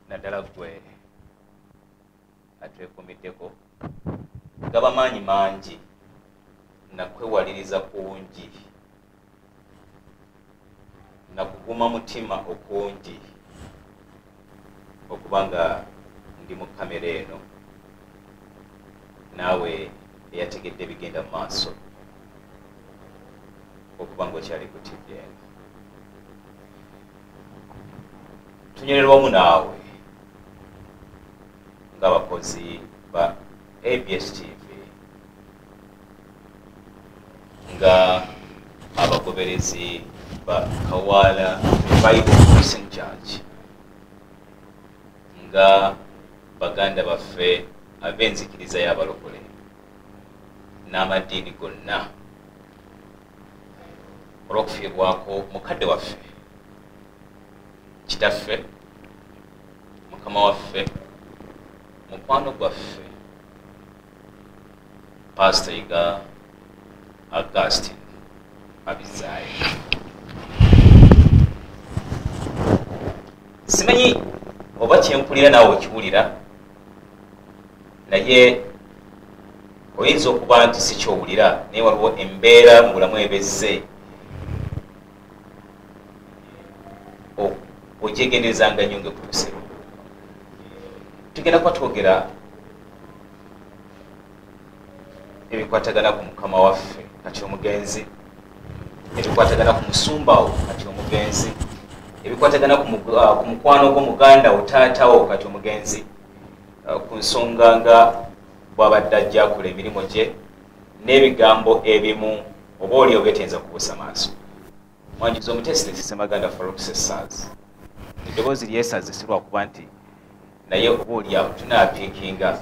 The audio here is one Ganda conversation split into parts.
naddala gwe atwekuumiddeko gaba maanyi mangi nakwewaliriza kungi nakuguma mutima okungi okubanga ndi mu kamera eno naawe eyategedde bigenda mu maaso okubanga okyali ku TV eno tunywerera wamu naawe ng'abakozi ba ABS TV nga abagoberezi ba Kawala Bible Christian Church nga baganda baffe ab'enzikiriza y'abalokole n'amadiini gonna olw'okufiibwako mukadde waffe kitaffe mukama waffe mukwano gwaffe Pastor Iga Augustine Abizaayi. Simanyi oba kyempulira naawe okiwulira naye oyinza okuba nti si kyowulira naye waliwo embeera mu bulamu ebezze ogyegenderezanga nnyo ng'ekuuse. Tugenda kuba twogera ebikwatagana ku mukama waffe kati omugenzi, ebikwatagana ku musumbawo kati omugenzi, ebikwatagana ku mukwano gw'omuganda wo taatawo kati omugenzi, ku nsonga nga bw'abadde ajja akola emirimu gye n'ebigambo ebimu oba oli ogetenza kubuusa maaso. Mwanjukiza omutesitesi Ssemaganda Farouk Sessazi eddoboozi lyesaze si lwakuba nti naye oba oliawo tunaapiikinga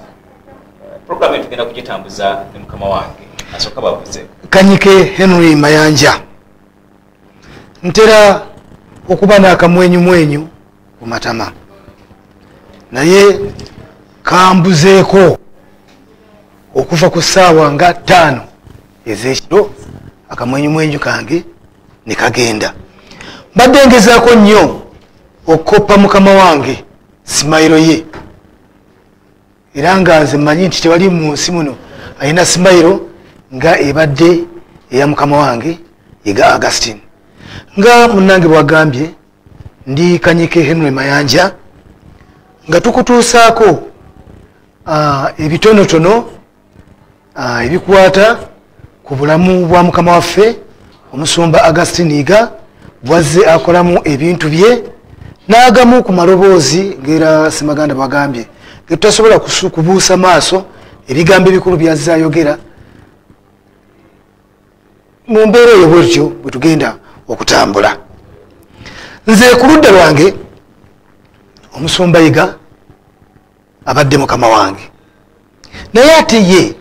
programu tugenda kugitambuza ne mukama wange asooka bavuze Kanyike Henry Mayanja. Ntera okuba n'akamwenyumwenyu ku matama naye kambuzeeko okuva ku ssaawa nga 5 ez'ekiro akamwenyumwenyu kange ne kagenda. Mbadde ngezaako nnyo okukoppa mukama wange simayiro ye era nga nze mmanyi nti tewali mu nsi muno alina simayiro nga ebadde eya mukama wange Iga Augustine. Nga munnange bwagambye ndi Kanyike Henry Mayanja nga tukutuusaako ebitonotono ebikwata ku bulamu bwa mukama waffe omusumba Augustine Iga bwazze akolamu ebintu bye n'agamu ku maloboozi ng'era Ssemaganda bwagambye getutasobola kubuusa maaso ebigambo ebikulu byazze ayogera mu mbeera eyo bwetyo bwe tugenda okutambula. Nze ku ludda lwange omusumba Iga abadde mukama wange naye ate ye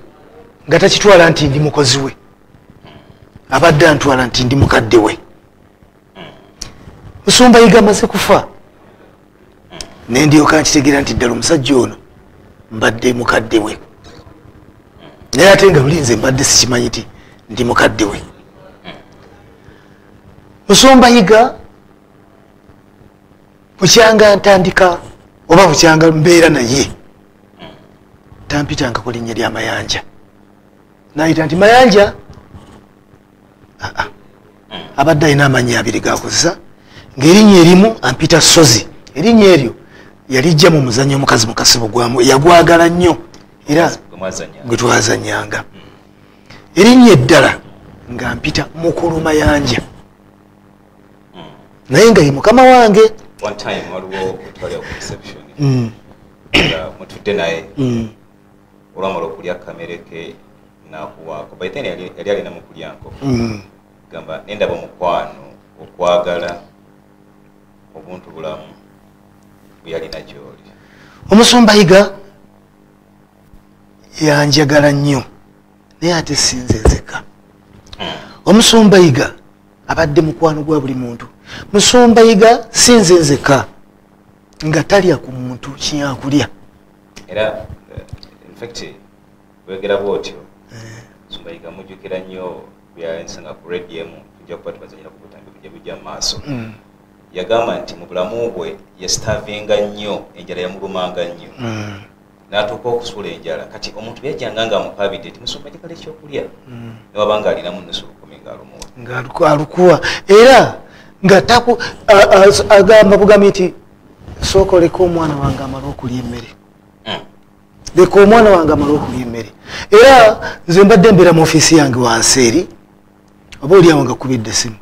nga takitwala nti ndi mukozi we, abadde antwala nti ndi mukadde we. Musumba Iga amaze kufa ne ndyoka nkitegeera nti ddala omusajja ono mbadde mukadde we naye ate nga luli nze mbadde sikimanyi nti ndi mukadde we. Musumba Iga bukyanga ntandika oba bukyanga mbeera naye tampitanga ku linnya lya Mayanja nayita nti Mayanja. Abadde alina amannya abiri gakozesa ng'erinnya erimu ampita Sozi. Erinnya eryo yalijja mu muzannyo omukazi mukasibo gwamu yagwagala nnyo era gwe twazannyanga. Erinnya eddala nga mpita Mukulu Mayanja naye nga ye mukama wange. One time waliwo otwalya ku reception nga mutudde naye olwamala okulya kamereke nakuwaako by then yali alina mu kulyanko gamba nendaba omukwano okwagala obuntu bulamu bwe yalina gy'oli. Omusumba Iga yanjagala nnyo naye ate sinze nzeka. Omusumba Iga abadde mukwano gwa buli muntu. Musumba Iga sinze nzeka nga talya ku muntu kyakulya era in fact wegera bwotyo Musumba Iga mujjukira nnyo byayensanga ku radio emu tujja kuba tubazanyira ku butambi kujja bijja mu maaso yagamba nti mu bulamu bwe yasitavinga nnyo enjala yamulumanga nnyo n'atuuka okusuula enjala kati omuntu yajjanga nga amukabidde ti musumba kikala ekyokulya newaba nga alinamu nnusu lukumi ng'alumuwa alukuwa era nga agamba bugambi nti sooka oleka omwana wange amala okulya emmere leka omwana wange amala okulya emmere era nze mbadde mbeera mu ofiisi yange wansi eri oba oliawo nga kubidde simu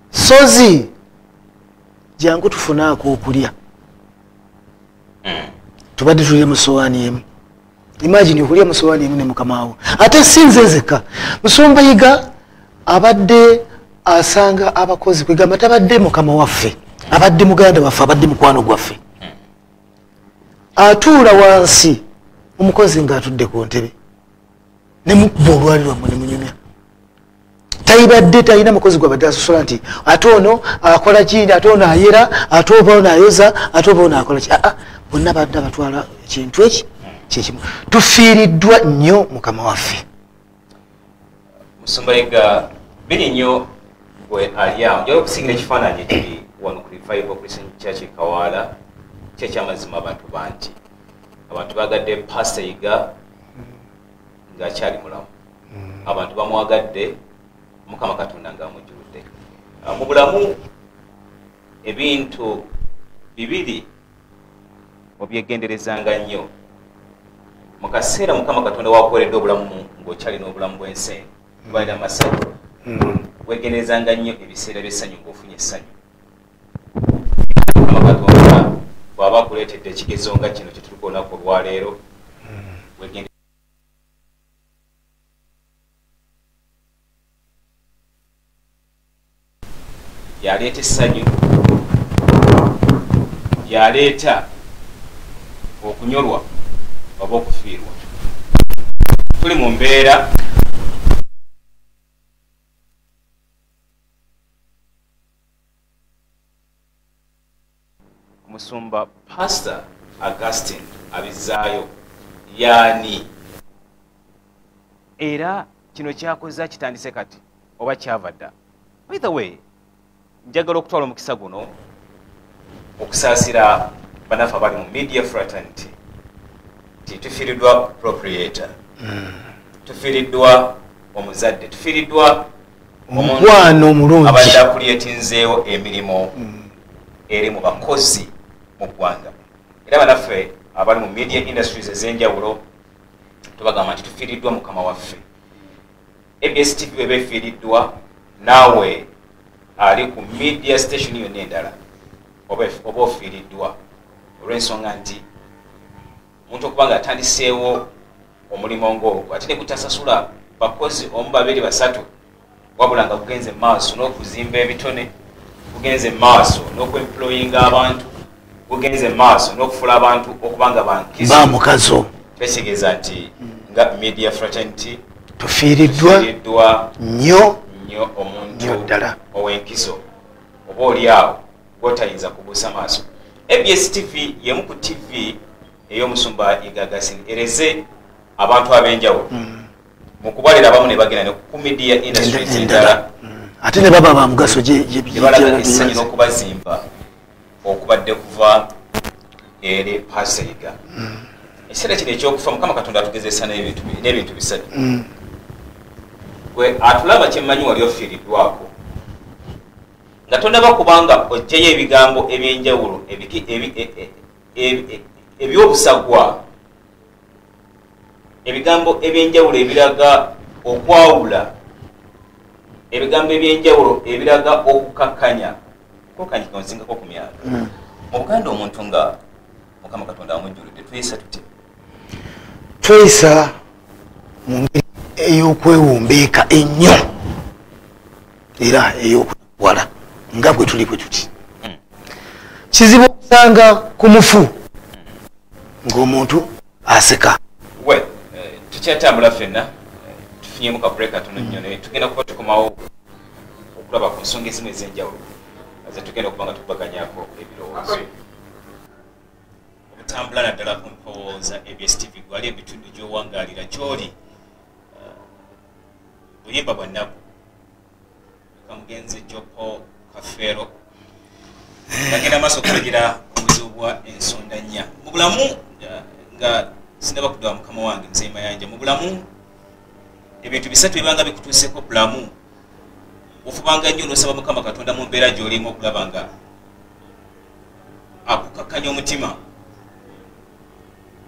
sozi jangu tufunaako okulya tubadde tulya mu sowaani emu imagine okulya mu sowaani emu ne mukamaawo ate sinze nzekka Musumba Yiga abadde asanga abakozi kwegamba tabadde mukama waffe abadde muganda waffe abadde mukwano gwaffe atuula wansi omukozi ng'atudde ku ntebe ne mukuba olwali lwammwe ne munyumya tayibadde talina mukozi gwabadde asosola nti ate ono akola kindi ate ono ayera ate oba ono ayoza ate oba ono akola ki bonna badde abatwala ekintu eki kyekimu tufiiriddwa nnyo mukama waffe Musumba Yiga biri nnyo gwe alyawo njala okusingira ekifaananyi ekiri wano ku Revival Christian Church Kawaala kyekyamazima abantu bangi abantu bagadde Pastor Yiga ng'akyali mulamu abantu bamwagadde Mukama Katonda ng'amujjuludde mu bulamu ebintu bibiri obyegenderezanga nnyo mu kaseera Mukama Katonda wakuweredde obulamu ng'okyalina obulamu bw'ensi balina amasanyu wegenderezanga nnyo ebiseera by'essanyu ng'ofunye essanyu Mukama Katonda bw'aba akuleetedde ekigezo nga kino kye tuli ku lunaku olwaleero yaleeta essanyu yaleeta okunyolwa oba okufiirwa tuli mu mbeera Musumba Pastor Augustine abizaayo yaani era kino kyakoza kitandise kati oba kyava dda by the way njagala okutwala omukisa guno okusaasira banafu abali mu media fraternity ti tufiiriddwa proprietor tufiiriddwa omuzadde tufiiriddwa omukwano omulungi abadde akulyetinzeewo emirimu eri mu bakozi mu ggwanga era banaffe abali mu media industries ez'enjawulo tubagamba nti tufiiriddwa mukama waffe ABS TV weba efiiriddwa naawe ali ku media station yonna endala oba ofiiriddwa olw'ensonga nti omuntu okuba nga atandiseewo omulimu ng'ogwo ate ne gutasasula bakozi omu babiri basatu wabula nga gugenze maaso n'okuzimba ebitone gugenze maaso n'okwemployinga abantu gugenze maaso n'okufula abantu okuba nga bamukazo tekitegeeza nti nga media fraternity tufiiriddwa nnyo omuntu ow'enkizo oba oliawo gwotayinza kubuusa maaso ABS TV yemu ku TV ey'Omusumba Yiga ereze abantu ab'enjawulo mu kubalira abamu ne bagenda ne ku media industries endala ate ne baba bamugaso gyebalaga essanyu n'okubazimba okubadde kuva eri Pastor Yiga ekiseera kino ekyokufa Mukama Katonda atugezesa n'ebintu bisatu gwe atulaba kyemmanyi wali ofiiriddwako nga tonaba kubanga oggyeyo ebigambo ebyenjawulo ebyobusagwa ebigambo ebyenjawulo ebiraga okwawula ebigambo ebyenjawulo ebiraga okukakkanya kokanyika onsingako ku myaka mu Buganda omuntu nga Mukama Katonda amujjuludde tuyisa tuti tweyisa mu ngeri ey'okwewumbeeka ennyo era ey'okwewala nga bwe tuli bwe tuti kizibu okusanga ku mufu ng'omuntu aseka we tukyatambula ffenna tufunyemu ka break katono nnyo naye tugenda kuba tukomawo okulaba ku nsonga ezimu ez'enjawulo aze tugenda okuba nga tukubaganyako ebirowoozo obutambula naddala ku mpowooza ABS TV gwali ebitundu gy'owangaalira gy'oli buyimba bwa nnaku kamugenzi Jopo Kafero bagenda maaso okulagira obuzibu bwa ensonda nnya mu bulamu nga sinaba kuddawa mukama wange nze Mayanja mu bulamu ebintu bisatu ebanga bikutuuseko bulamu ofubanga nnyo n'osaba mukama katonda mu mbeera gy'olimu okulaba nga akukakkanya omutima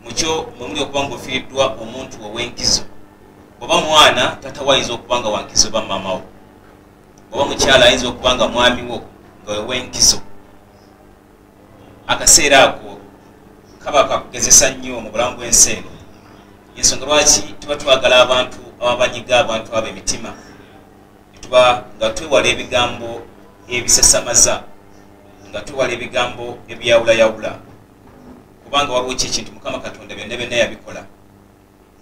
mukyo mwemuli okuba nga ofiiriddwa omuntu ow'enkizo oba mwana tata wayinza okuba nga wankizo ba mamawo oba mukyala ayinza okuba nga mwami wo nga wew'enkizo akaseera ako kaba kakugezesa nnyo mu bulamu bw'ensi eno ensonga lwaki tuba twagala abantu ababanyiga abantu abo emitima tuba nga twewala ebigambo ebisasamaza nga twewala ebigambo ebyawulayawula kubanga waliwo ki ekintu mukama katonda byonna byonna yabikola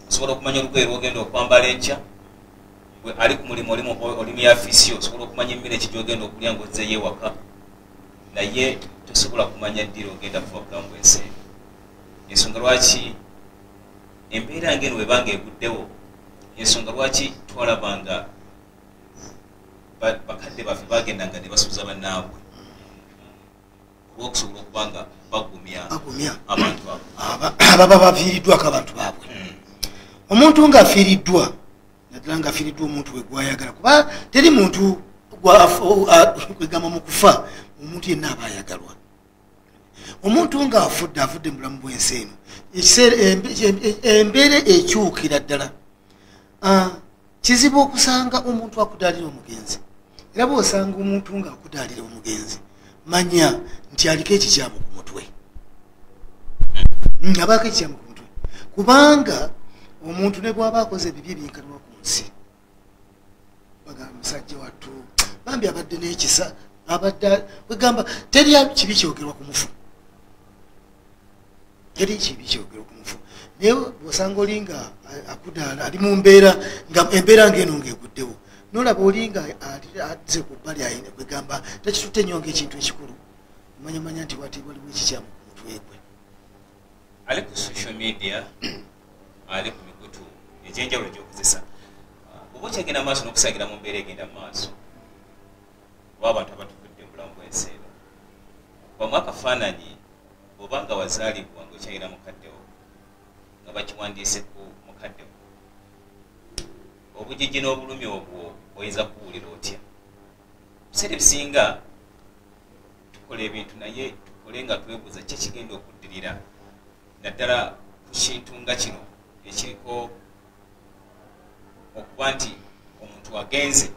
osobola okumanya olugoye lwogenda okwambala enkya ali ku mulimu oli mu yafiisi yo osobola okumanya emmere ki gyogenda okulya ngaozzeyo ewaka naye tosobola kumanya ddira ogenda kuva bulamu bw'ensi ensonga lwaki embeera ngeno webanga eguddewo ensonga lwaki twalabanga bakadde baffe bagendanga ne basuuza bannaabwe olwokusobola okuba nga bagumya abantu ababa bafiiriddwako abantu baabwe omuntu ng'afiiriddwa naddala ng'afiiriddwa omuntu we gwayagala kuba teri muntu kwegamba mu kufa omuntu yenna aba ayagalwa omuntu ng'afudde mu bulamu bw'ensi eno embeera ekyukira ddala kizibu okusanga omuntu akudaalira omugenzi era bw'osanga omuntu ng'akudaalira omugenzi manya nti aliko ekikyamu ku mutwe abaako ekikyamu ku mutwe kubanga omuntu ne bw'aba akoze ebibi ebyenkanibwa ku nsi bagamba musajja wattu bambi abadde n'ekisa abadde wegamba teri kibi kyogerwa ku mufu teri kibi kyogerwa ku mufu naye bw'osanga oli nga akudaala ali mu mbeera nga embeera ng'eno ng'eguddewo nolaba oli nga azze ku bbali ayina kwegamba takitutte nnyo ng'ekintu ekikulu omanyamanya nti waliwo ekikyamu ku mutwe gwe ali ku social media ali ku mikutu egyenjawulo gy'okozesa oba okyagenda maaso n'okusagira mu mbeera egenda mu maaso oba abantu abatufudde mu bulamu bw'ensi eno bamu akafaananyi oba nga wazaalibwa ng'okyayira mukaddewo nga bakiwandiise ku mukaddewo obujiji n'obulumi obwo oyinza kuwulira otya biseera ebisinga tukola ebintu naye tukole nga twebuuza ki ekigenda okuddirira naddala ku kintu nga kino ekiriko okuba nti omuntu agenze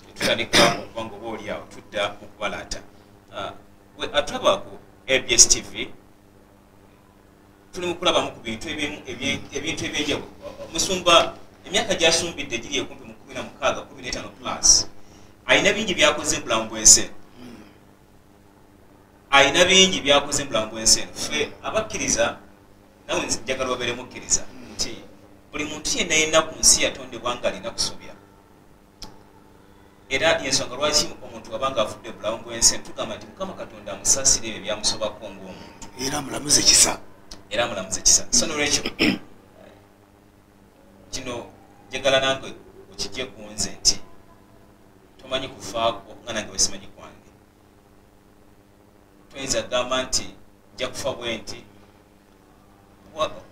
netutandika okuba nga oba oli awo tudda okubalaata atulaba ku ABS TV tuli mu kulabamu ku bintu ebyenjawulo musumba emyaka gyasumbidde giri ekumpi mu 16-15 plus ayina bingi byakoze bulamu bw'ensi ayina bingi byakoze bulamu bw'ensi ffe abakkiriza nawe njagala obeere mukkiriza nti buli muntu yenna ku nsi yatondebwa nga alina kusobya era yensonga lwaki omuntu wabanga afudde bulamu bw'ensi tugamba nti mukama katonda amusaasira ebyo byamusobako ng'omuntu era amulamuze kisa so nolwekyo kino njagala nange okijje ku nze nti tomanyi kufaako nga nange wesimanyi kwange toyinza gamba nti nja kufa bwe nti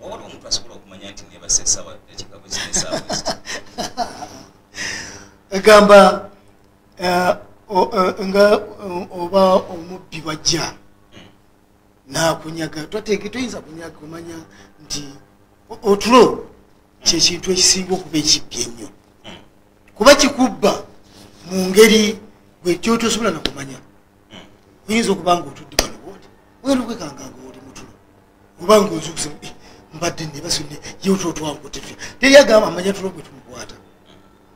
wawali omuntu asobola okumanya nti nebasa esaawa dakika bwe zina esaawa eziti egamba nga oba omubbi bwajja nakunyaga toyinza kunyaga omanya nti otulo kyekintu ekisinga okuba ekibbi ennyo kuba kikubba mu ngeri gyotosobola nakumanya oyinza okuba nga otudde bano booti ogenda okwekanganga oli mutulo obanga ozukusa mbadde nebasonne yototwankutetya teri agamba amanya tulo gwe tumukwata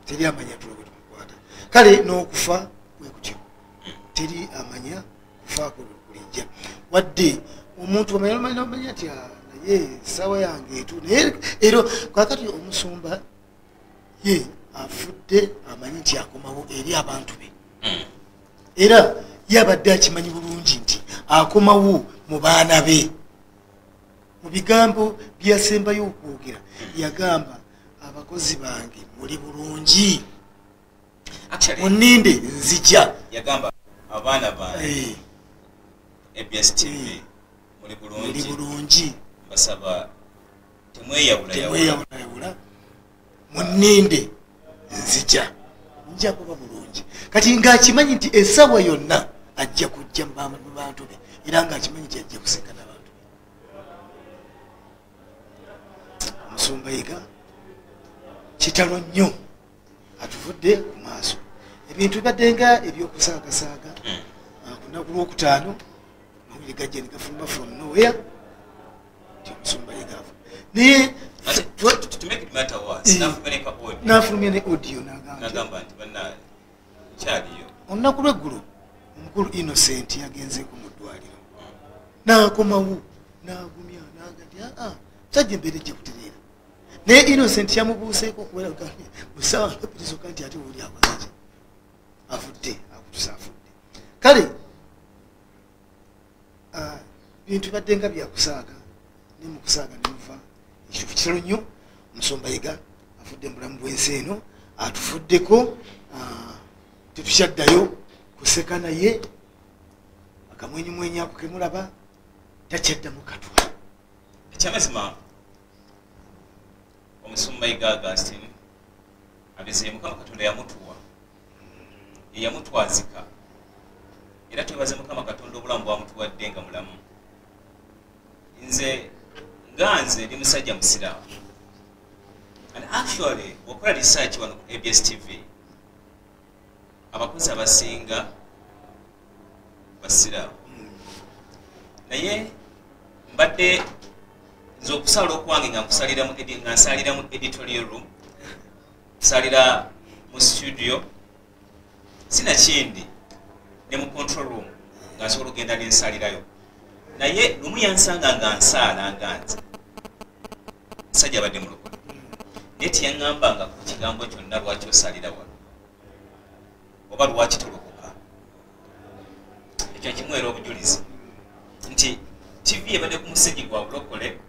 teri amanya tulo gwe tumukwata kale n'okufa bwekutyo teri amanya kufaako kulijja wadde omuntu omanya nti naye sawa yange etu naye ero kakati omusumba ye afudde amanyi nti akomawo eri abantu be era yabadde akimanyi bulungi nti akomawo mu baana be mu bigambo byasembayo okwogera yagamba abakozi bange muli bulungi muninde nzija yagamba abaana bange ABS TV muli bulungi basaba temweyawulayawula muninde nzija nja kuba bulungi kati ng'akimanyi nti esawa yonna ajja kujja mu bantu be era ng'akimanyi nti ajja kuseka n'abantu be. Omusumba Yiga kitalo nnyo atuvudde ku maaso ebintu bibaddenga ebyokusaagasaaga ku lunaku lwokutaano mawulire gajja ne gafuluma from nowhere nti Omusumba Yiga afa naye n'afulumya ne audio n'agamba nti olunaku lw'eggulu omukulu Innocent yagenzeeko mu ddwaliro n'akomawo n'agumya n'aga nti musajja embeera ejja kutereera naye Innocent yamubuuseeko okuwera busawa mpitirizoka nti ate oli akoze afudde akutusa afudde kale bintu bibadde nga byakusaaga ne mu kusaaga nemuva ekituufu kitalo nnyo. Omusumba Yiga afudde mu bulamu bw'ensi eno atufuddeko tetukyaddayo kuseka naye akamwenyumwenyi ako kemulaba takyaddamu katwa. Ekyamazima Omusumba Yiga Augustine abizeye Mukama Katonda yamutuwa yeyamutwazika era twebaze Mukama Katonda obulamu bwamutuwadde nga mulamu. Nze ndi musajja musiraamu and actually wakola research wano ku ABS TV abakozi abasinga basiraamu naye mbadde nze okusala okwange nga nsalira mu editorial room kusalira mu studio sinakindi ne mu control room nga nsobola okugenda nensalirayo naye lumu yansanga nga nsaala nga nze musajja abadde mulokole naye teyaŋŋambanga ku kigambo kyonna lwaki osalira wano oba lwaki tolokoka. Ekyo kimuweera obujulizi nti TV ebadde ku musigi gwa bulokole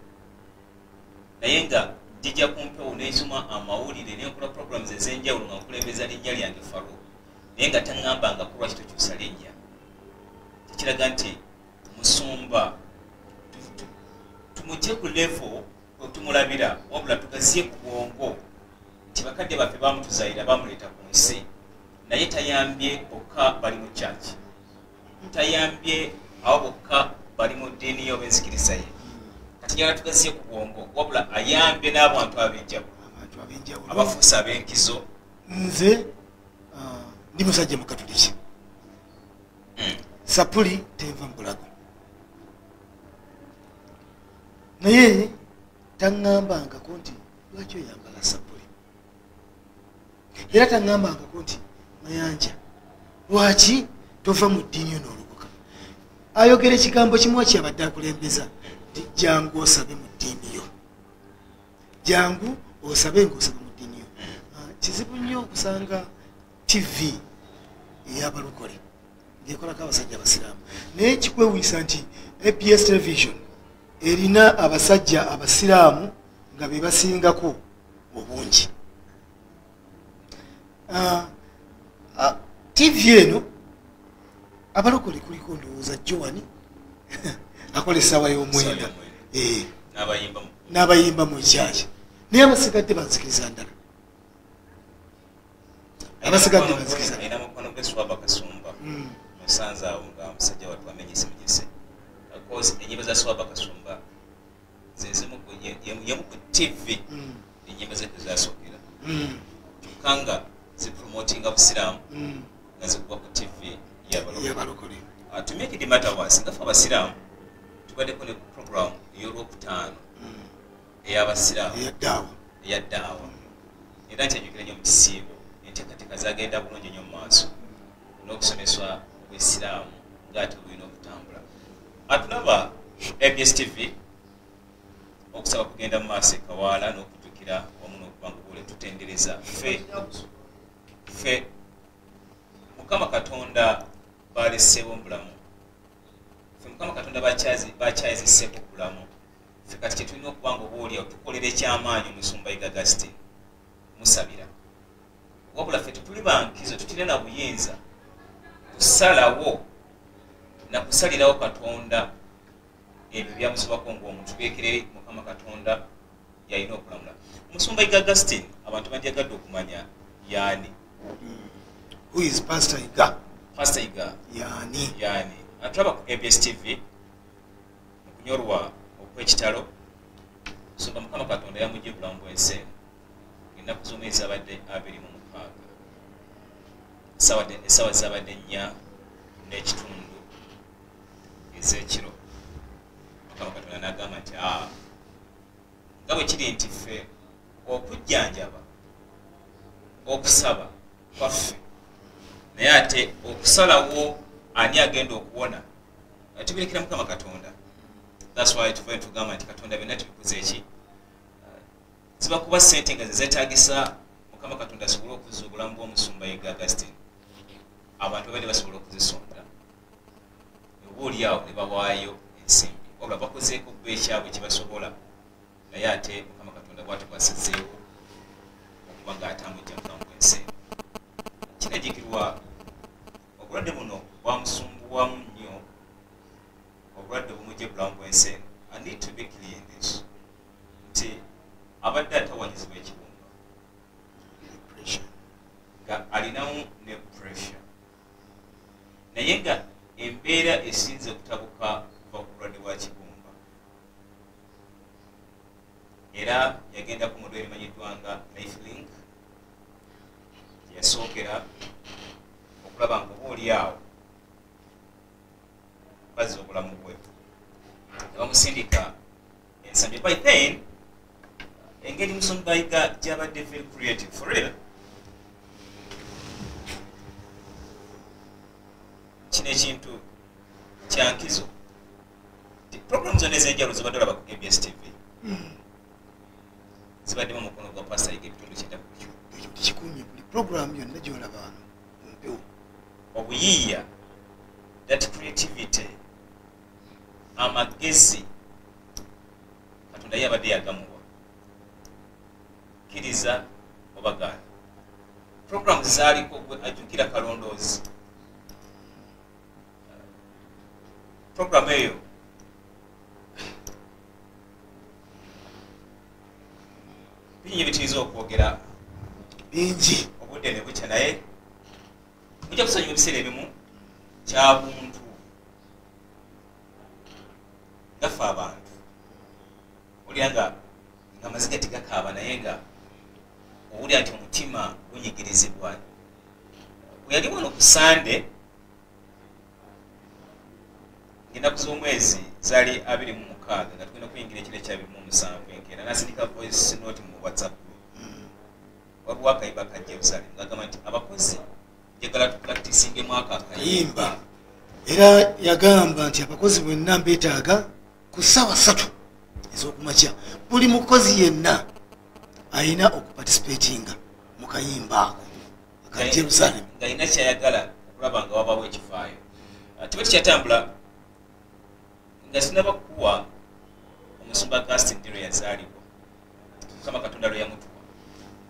naye nga jijja kumpewo n'esoma amawulire n'enkola programs ez'enjawulo nga nkulembeza linnya lyange Faro naye nga taŋŋambanga ku lwaki tokyusa linnya. Kikiraga nti Musumba tumugye ku level tumulabira wabula tugaziye ku bwongo nti bakadde baffe bamutuzaayira bamuleeta ku nsi naye tayambye bokka bali mu church tayambye abo bokka bali mu ddiini y'obwenzikiriza ye kati yala tugaziye ku bwongo wabula ayambye n'abantu ab'enjawulo abafuusa ab'enkizo. Nze ndi musajja mu Katoliki sapuli tenva mu bulago naye taŋŋambangako nti lwaki oyambala sapuli era taŋŋambangako nti Mayanja lwaki tova mu ddiini yo n'olokoka. Ayogera ekigambo kimu kyabadde akulembeza nti jangu osabe mu ddiini yo, jangu osabe ng'osabe mu ddiini yo. Kizibu nnyo okusanga TV ey'abalokole ng'ekolako abasajja abasiraamu naye kikwewunyisa nti ABS television erina abasajja abasiraamu nga be basingako obungi. TV eno abalokole kuliko ndowooza Joani akola essaawa y'omwenda n'abayimba mu kyaki naye abasigadde banzikiriza ndala abasigadde banzikiriza musanze awo nga musajja wattu amenyesemegyese enyimba za Swaba Kasumba zezimu ku TV enyimba zetu zasookera kyokka nga zipromotinga busiraamu nga zikuba ku TV y'abalokole. To make it matter worse nga ffe abasiraamu tubaddeko ne program ey'olwokutaano ey'abasiraamu eyaddaawa era nkyajjukira nnyo mu kisiibo enteekateeka zagenda bulungi nnyo mu maaso n'okusomeswa obwesiraamu ng'ate bulina okutambula. Atulaba ABS TV okusaba kugenda mu maaso ekawaala n'okujjukira wamu n'okuba nga bwole tutendereza ffe Mukama Katonda baleseewo mubulamu ffe Mukama Katonda bakyayiziseeko ku bulamu ffe kati kyetulina okuba nga oba oliawo tukolera ekyamaanyi Omusumba Yiga Augustine musabira wabula ffe tetuli bankizo tutirina buyinza kusalawo nakusalirawo Katonda ebyo byamusibako ng'omuntu beekere Mukama Katonda yalina okulamula. Omusumba Iga Augustine abantu bandyagadde okumanya yaani. Who is Pastor Iga? Pastor Iga yaani atulaba ku ABS TV mu kunyolwa okw'ekitalo. Omusumba Mukama Katonda yamugye bulamu bw'ensi eno ennaku z'omwezi abadde 26 essaawa zabadde 4 n'ekitundu ez'ekiro. Mukama Katonda n'agamba nti nga bwe kiri nti ffe okujjanjaba okusaba kwaffe naye ate okusalawo ani agenda okuwona tubirekera Mukama Katonda. That's why tuvayo tugamba nti Katonda byonna tubikuze eki ziba kuba ssente nga zezeetagisa Mukama Katonda asobole okuzza obulamu bw'omusumba Iga Augustine abantu babadde basobola okuzisonda oba oliawo ne bawaayo ensimbi oba bakozeeko gwe ekyabwe kyebasobola naye ate Mukama Katonda bwatukwasizzeewo okuba ng'atambudde mu bulamu bw'ensi eno. Kinajjukirwa obulwadde buno bwamusumbuwamu nnyo, obulwadde bumugye bulamu bw'ensi eno. I need to be clear in this nti abadde atawanyizibwa ekibumba nga alinamu ne pressure naye nga embeera esinze okutabuka kuva ku bulwadde bwa kibumba era yagenda ku mudwe erimanyiddwa nga Lifelink yasookera okulaba nga oba oliawo bazza obulamu bwe nebamusindika ensambi. By then engeri Musumba Iga gyabadde very creative for real. Kino ekintu kyankizo program zonna ez'enjawulo zibadde olaba ku ABS TV zibaddemu omukono gwa Pastor Iga ebitundu 9 ku kyo. ekyo tekikumye buli program yonna gyolaba wano mumpewo obuyiiya, that creativity, amagezi Katonda ye abadde yagamuwa kkiriza oba gaana. Programs zaaliko gwe ajjukira kalondoozi. Program eyo bingi bitiriza okwogera bingi obudde ne bukya naye mujja kusonyiwa ebiseera ebimu kyabuntu gaffe abantu olira nga amaziga tegakaaba naye nga owulira nti omutima gunyigirizibwa. Bwe yali wano ku Sande ng'ennaku z'omwezi zaali 26 nga tugenda kuyingira ekiro ekya 27 enkeera n'asindika voice note mu WhatsApp waliwo akayiba ka Jerusalem ng'agamba nti abakozi njagala tupracticingemu ako akayimba era yagamba nti abakozi bwenna mbeetaaga ku ssaawa 3 ez'okumakya buli mukozi yenna alina okuparticipatinga mu kayimba ako aka Jerusalem ng'alina kyayagala okulaba nga wabawo ekifaayo. Tibe tukyatambula nga sinaba kuwa Omusumba Augustine lwe yazaalibwa Mukama Katonda lwe yamutuwa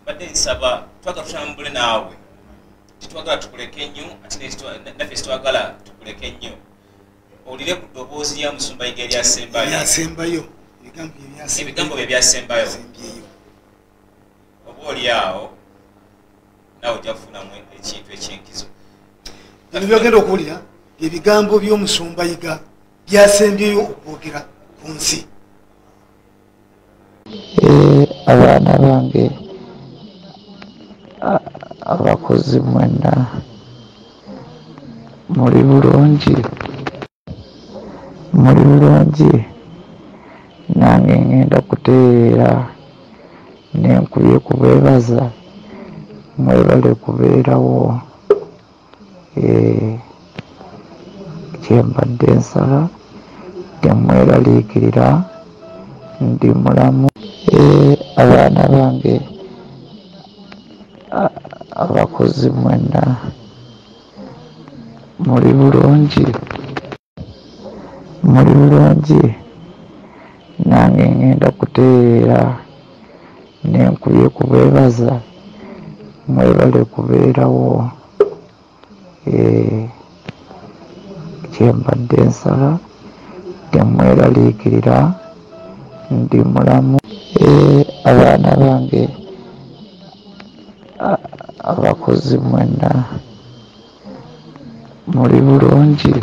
badde nsaba twagala tutambule naawe titwagala tukuleke nnyo ate naffe sitwagala tukuleke nnyo olire ku ddoboozi lya Musumba Iga eryasembayo ebigambo bye byasembayo oba oliawo naawe ojja kufunamu ekintu ekyenkizo. bino byogenda okuwulira ebigambo by'Omusumba Iga byasembyeyo okwogera ku nsi. Abaana bange abakozi mwenna muli bulungi nange ngenda kutereera nenkubye kubeebaza mwebale kubeerawo kyembadde nsala temweraliikirira ndi mulamu. Abaana bange abakozi mwenna muli bulungi nange ngenda kutereera nenkubye kubeebaza mwebale kubeerawo kyembadde nsaba temweraliikirira ndi mulamu. Abaana bange abakozi mwenna muli bulungi,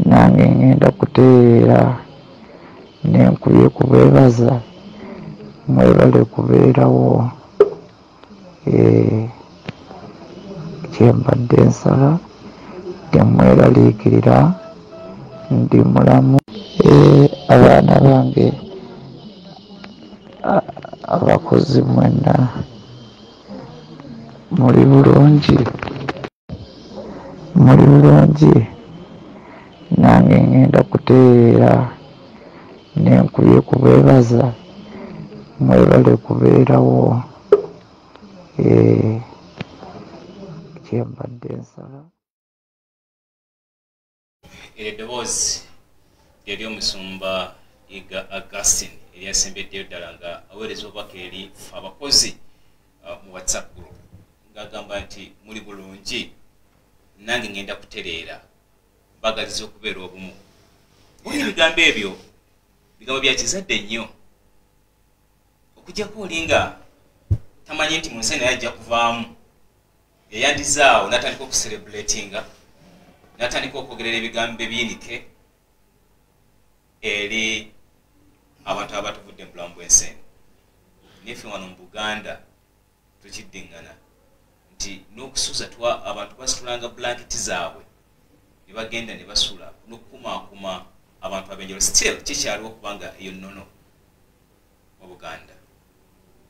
nange ngenda kutereera nenkubye kubeebaza mwebale kubeerawo. Kyembadde nsaba temweraliikirira ndi mulamu. Abaana bange abakozi mwenna muli bulungi, nange ngenda kutereera nenkubye kubeebaza mwebale kubeerawo. Kyembadde nsaba. Eddoboozi ly'omusumba Iga Augustine eryasembeddeyo ddala nga aweereza obubaka eri ffe abakozi mu WhatsApp group ng'agamba nti muli bulungi, nange ngenda kutereera mbagaliza okubeera obumu. Wulira ebigambo ebyo bigambo bya kizadde nnyo, okuggyako olinga tamanyi nti mu nsi naye ajja kuvaamu, yayandizaawo n'atandika okuserebulatinga, n'atandika okwogerera ebigambo ebyinike eri abantu aba tuvudde mu bulamu bw'ensi eno. Neffe wano mu Buganda tukiddiŋŋana nti n'okusuuza abantu basitulanga blanketi zaabwe ne bagenda ne basula n'okukumaakuma abantu ab'enjawulo. Still kikyaliwo okubanga eyo nnono mu Buganda.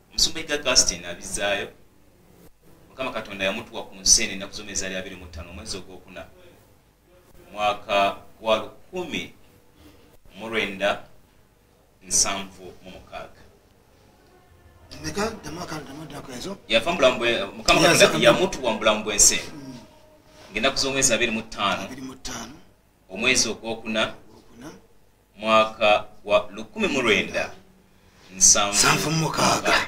Omusumba Iga Augustine abizaayo. Mukama Katonda yamutuwa ku nsi eno ennaku z'omwezi 25 omwezi ogwokuna mwaka gwa 1976. Yafa Mukama Katonda yamutuwa mu bulamu bw'ensi eno ng'ennaku z'omwezi 25 omwezi ogwokuna mwaka gwa 1976.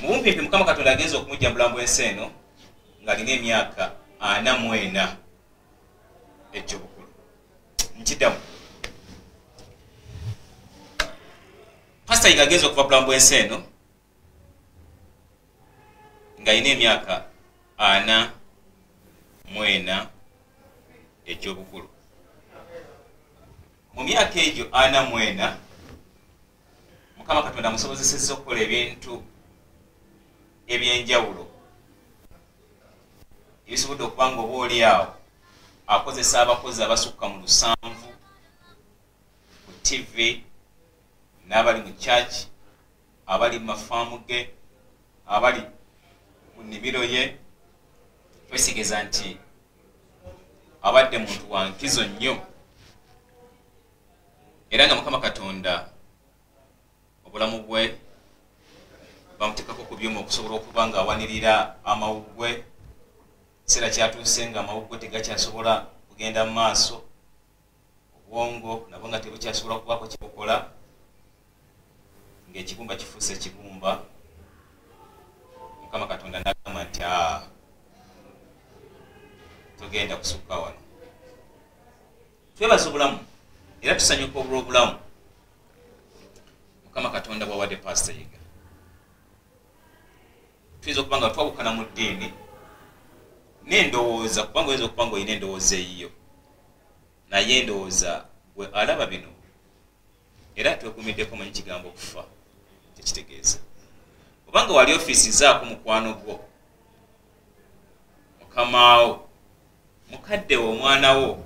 Mubumpimpi Mukama Katonda agenza okumujja mu bulamu bw'ensi eno ng'alina emyaka 44 egy'obukulu. Nkiddamu Pastor Iga agenza okuva bulamu bw'ensi eno ng'alina emyaka 44 egy'obukulu. Mu myaka egyo 44 Mukama Katonda amusobozesezza okukola ebintu ebyenjawulo ebisobodde okuba nga oba oli awo akozesa abakozi abasukka mu 7 ku TV n'abali mu church, abali mu mafaamu ge, abali mu nnimiro ye. Twesigeza nti abadde muntu wa nkizo nnyo, era nga Mukama Katonda obulamu bwe bamutekako ku byuma okusobola okuba nga awanirira amawuggwe. Kiseera kyatuuse nga amawuggwe tegakyasobola kugenda mu maaso, obwongo nabwo nga tebukyasobola okubaako kyebukola, ng'ekibumba kifuuse ekibumba. Mukama Katonda n'agamba nti togenda kusukka wano. Twebaza obulamu era tusanyuka obulamu Mukama Katonda bw'awadde Pastor Iga. Tuyinza okuba nga twawukana mu ddiini n'endowooza, kubanga oyinza okuba nga olina endowooza eyiyo, naye endowooza gwe alaba bino era twekuumiddeko manyi kigambo okufa tekitegeeza. Obanga wali ofiisi zaako mukwano gwo, mukamaawo, mukaddewo, omwanawo,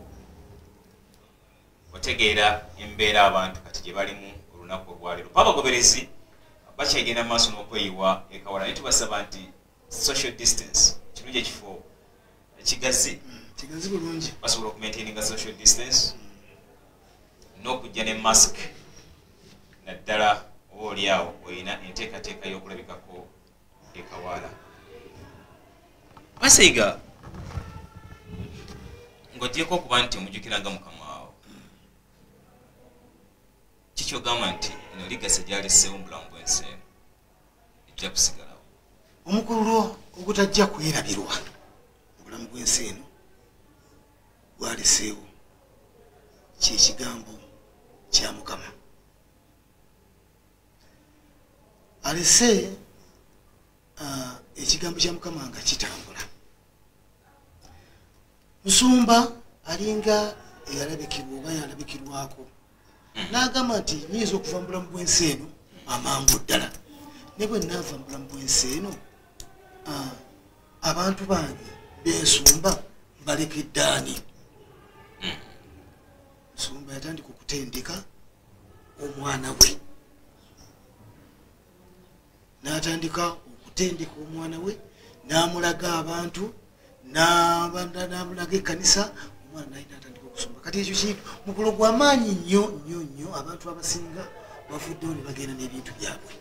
otegeera embeera abantu kati gye balimu olunaku olwaleero. Abagoberezi bakyagenda mu maaso n'okweyiwa ekawala, naye tubasaba nti social distance kirungi, ekifo kigazi bulungi, basobola okumaintaininga social distance n'okujja ne mask, naddala oba oli awo olina enteekateeka y'okulabikako ekawala. Pastor Iga ng'ogyeko okuba nti omujjukiranga mukama wawo, kikyogamba nti eno ligasi gy'aleseewo mu bulamu bw'ensi eno ejja kusigalawo? Omukululo ogutajja kwerabirwa obulamu bw'ensi eno bwaleseewo kyekigambo kya Mukama. Alese ekigambo kya Mukama nga kitambula. Musumba alinga eyalabikirwa oba yalabikirwako n'agamba nti nyinza okuva mu bulamu bw'ensi eno amangu ddala, ne bwe nnaava mu bulamu bw'ensi eno abantu bange b'ensumba mbalekedde ani? Nsumba yatandika okutendeka omwana we, n'atandika okutendeka omwana we, n'amulaga abantu, n'amulaga ekkanisa, omwana naye n'atandika okusumba. Kati ekyo kintu mukolo gw'amaanyi nnyo nnyo nnyo. Abantu abasinga bavuddewo ne bagenda n'ebintu byabwe.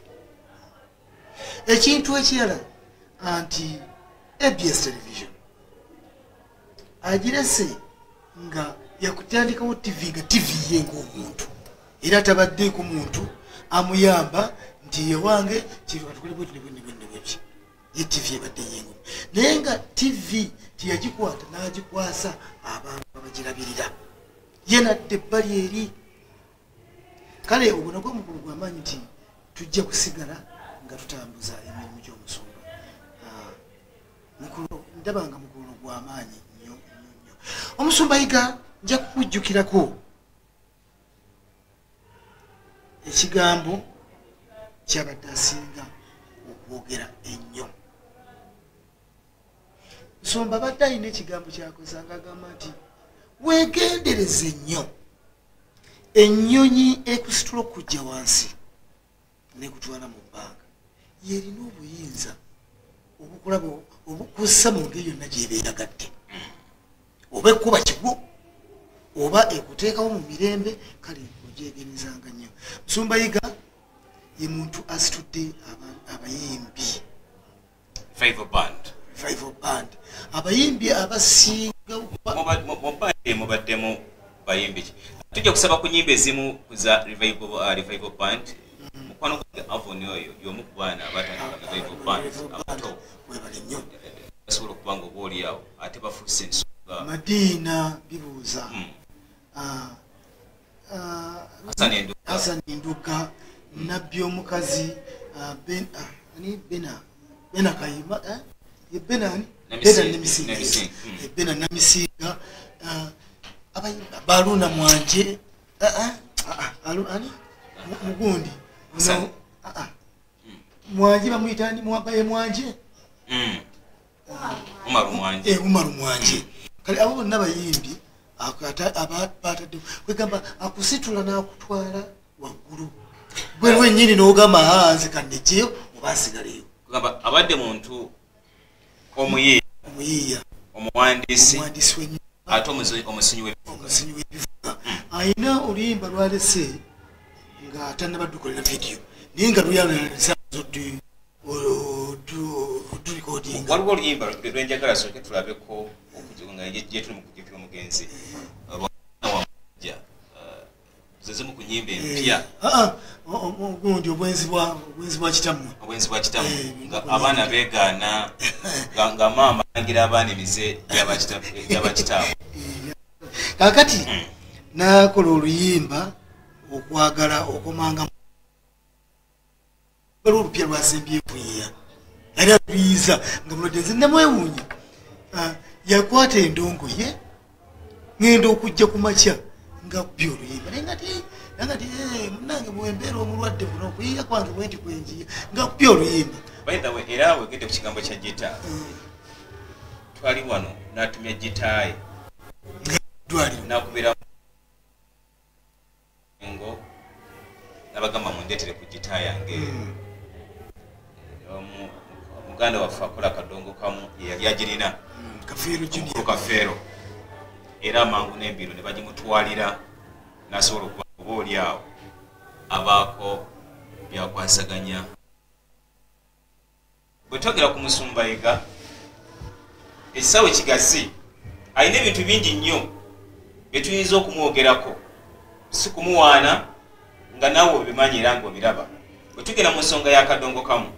Ekintu ekirala anti ABS television agirese nga yakutandikawo TV nga TV ye ng'omuntu, era tabaddeeko muntu amuyamba nti yewange kintu katukole bwetu nebwenebwenebwebye, ye TV ebadde yengo. Naye nga TV tiyagikwata n'agikwasa abantu abagirabirira, ye nadde ebbali eri. Kale ogwo nagwo mukulu gw'amaanyi nti tujja kusigala nga tutambuza emirimu gy'omusumba. Ndaba nga mukulu gw'amaanyi nnyo nnyo. Omusumba Yiga nja kukujjukirako ekigambo kyabadde asinga okwogera ennyo. Musumba badde alina ekigambo kyakoza ng'agamba nti weegendereze nnyo ennyonyi ekusitula okujja wansi nekutwala mu bbanga, yerina obuyinza obukulaba obukussa mu ngeri yonna gy'ebeeragadde, oba ekkuba kigwo oba ekuteekawo mu mirembe. Kale ogyegenezanga nnyo. Musumba Yiga ye muntu asitudde abayimbi Revival Band, abayimbi abasinga mubaddemu bayimbi ki. Tujja kusaba ku nyimba ezimu za Revival Band. Mukwano gwange Avoni oyo y'omu ku baana abatandika Revival Band abato webale nnyo, basobola okuba nga oba oliawo ate bafuuse ensonga. Madiina bibuuza, Hassan Nduga, Nabbi omukazi, Bena Kayima, Bena Namisinga, Baluna Mwanje, Mugundi Mwanje bamuyitani Mwabaye Mwanje, Umaru Mwanje. Kale abo bonna bayimbi abatadde kwegamba akusitula n'akutwala waggulu, gwe lwennyini n'ogamba hanze kandejeyo oba asigaleyo. Kugamba abadde muntu omuyiiya omuwandiisi ate omusinyi w'ebivuga, ayina oluyimba lwalese nga atanabaddukolera vidiyo naye nga luyalazoddi recording. Waliwo oluyimba lwenjagala soke tulabeko nga gyetuli mu kujjukira omugenzi wamujja zezimu ku nyimba empya ogundi obwenzi bwa kitammwe nga abaana beegaana nga maama alangira abaana emize gy'abakitaabwe. Kakati nakola oluyimba okwagala okomanga olupya lwasembye kwiya era luyiza nga mulwadde nze namwewuunya. Yakwata endongo ye ngenda okujja ku makya nga kupya oluyimba naye ngati munange bwembeera omulwadde buno okuyiya kwange bwenti kwenjiya nga kupya oluyimba. By the way, era wegende ku kigambo kya gita, twali wano n'atumya gitaaye nakubira ngo nabagamba mundeetere ku gita yange. Muganda waffe akola akadongo kamu yeyali agirina Kafeero, era amangu n'embiro ne bagimutwalira n'asobola okuba oba oli awo abaako byakwasaganya. Bwe twogera ku Musumba Yiga ekisawe kigazi alina ebintu bingi nnyo bye tuyinza okumwogerako, si kumuwaana nga naawe obimanyi era ng'obiraba. Bwe tugenda mu nsonga y'akadongo kamu,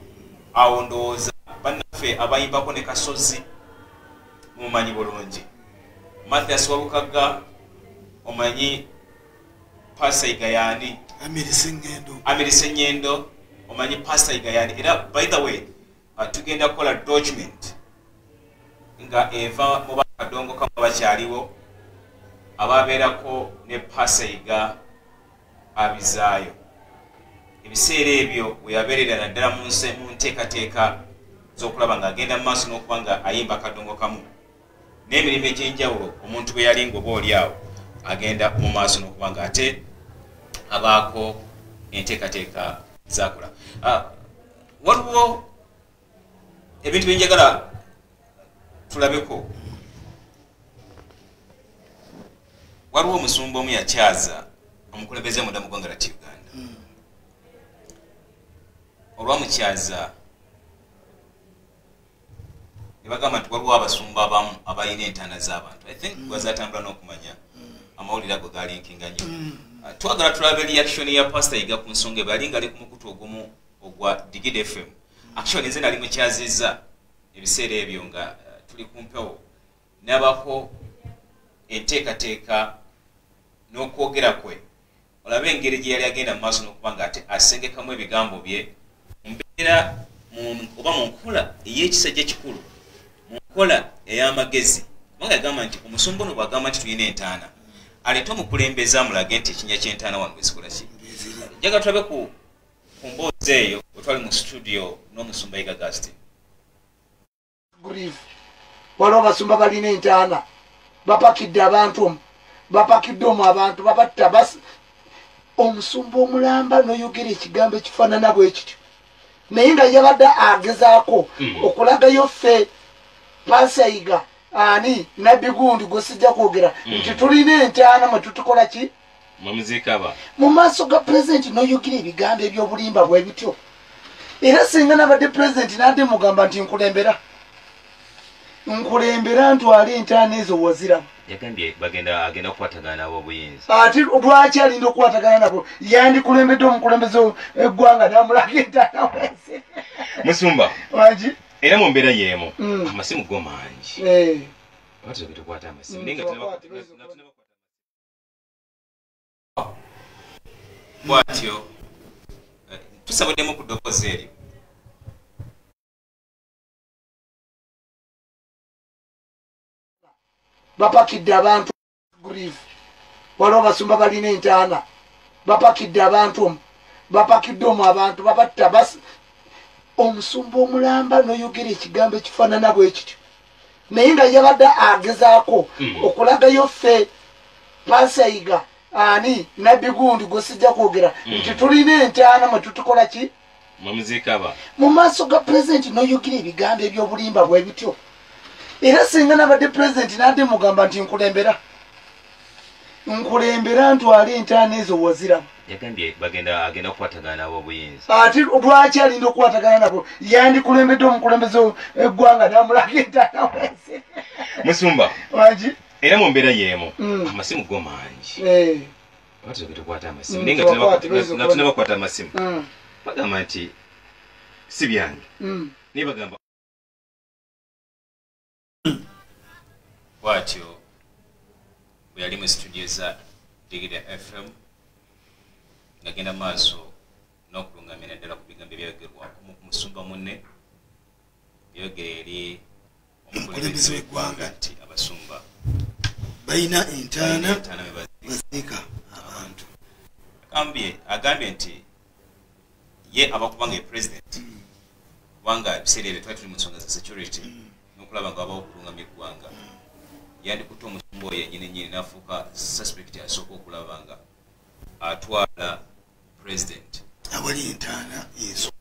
awo ndowooza bannaffe abayimbako ne Kasozi mumanyi bulungi. Mathias Walukaga omanyi Pastor Igayani. Amiri Senyendo omanyi Pastor Igayani. Era by the way tugenda kola document nga eva mu bakadongo kama bakyaliwo ababeerako ne Pastor Iga abizaayo. Ebiseera ebyo we yabeerera naddala mu nteekateeka z'okulaba ng'agenda mu maaso n'okuba nga ayimba akadongo kamu n'emirimu egy'enjawulo omuntu bwe yali ng'oba oli awo agenda mu maaso n'okuba nga ate abaako enteekateeka zakola. Waliwo ebintu bye njagala tulabeko. Waliwo omusumba omu yakyaza omukulembeze munda mu ggwanga lya Uganda. Olwamukyaza ne bagamba nti waliwo abasumba abamu abalina entaana z'abantu. I think bwazatambula n'okumanya amawulire ago galinkinga nnyo. Twagala tulabe reaction ya Pastor Iga ku nsonga bwe yali ngali ku mukutu ogumu ogwa Digid FM. Actually nze nali mukyazizza ebiseera ebyo nga tuli kumpewo n'abako enteekateeka n'okwogera kwe olabe engeri gye yali agenda mu maaso n'okuba nga ate asengekamu ebigambo bye mbeera oba mu nkola ey'ekisajja kikulu, mu nkola ey'amagezi. Kubanga yagamba nti omusumba ono bw'agamba nti tulina entaana aleete omukulembeze amulage nti ekinnya ky'entaana wano bwesikola ki. Njagala tulabe ku mboozi eyo wetwali mu studio n'omusumba Iga Augustine. Waliwo abasumba balina entaana bapakidde abantu omu, bapakidde omu abantu babatta basi. Omusumba omulamba n'oyogera ekigambo ekifaanana bwe kityo naye nga yabadde agezaako okulagayo ffe Pastor Iga ani nabbi gundi gwe sijja kwogera nti tulina entaana mwe tutukola ki mu maaso ga pulezidenti n'oyogera ebigambo eby'obulimba bwe bityo. Era singa nabadde pulezidenti n'adde mugamba nti nkulembera ntwale entaana ezo waziramu. Yagambye agenda kukwatagana nabo obuyinza. Ati lwaki alinda okukwatagana nabo? Yandikulembedde omukulembeze eggwanga n'amulaga entaana wese. Musumba wangi era mu mbeera y'emu amasimu go mangi. Lwaki tukwata amasimu? Bwatyo tusabuddemu ku ddoboozi eryo. Bapakidde abantu waliwo abasumba balina entaana bapakidde abantu omu, bapakidde omu abantu babatta basi. Omusumba omulamba n'oyogera ekigambo ekifaanana bwe kityo naye nga yabadde agezaako okulagayo ffe Pastor Iga ani nabbi gundi gwe sijja kwogera nti tulina entaana mwe tutukola ki mu maaso ga pulezidenti n'oyogera ebigambo eby'obulimba bwe bityo. Era singa nabadde pulezidenti n'adde mugamba nti nkulembera ntwale entaana ezo waziramu. Yagambye agenda kukwatagana nabo obuyinza. Ati lwaki alinda okukwatagana nabo? Yandikulembedde omukulembeze eggwanga n'amulaga entaana wese. Musumba wangi era mu mbeera y'emu amasimu go mangi. Lwaki tukwata amasimu? Naye nga tunabakwata amasimu bagamba nti si byange naye bagamba bwatyo bwe yali mu studio za Digid FM ngagenda maaso n'okulungamira ddala ku bigambo ebyogerwako mu musumba munne byogera eri omukulembeze w'eggwanga nti abasumba balina entaana baziika abantu. Agambye nti ye abakubanga ye pulezidenti kubanga ebiseera ebyo twali tuli mu nsonga za security n'okulaba nga wabawo okulungamya eggwanga yandikutte omusumba oyo yennyini n'afuuka suspect asooka okulaba nga atwala pulezidenti awali entaana ezo.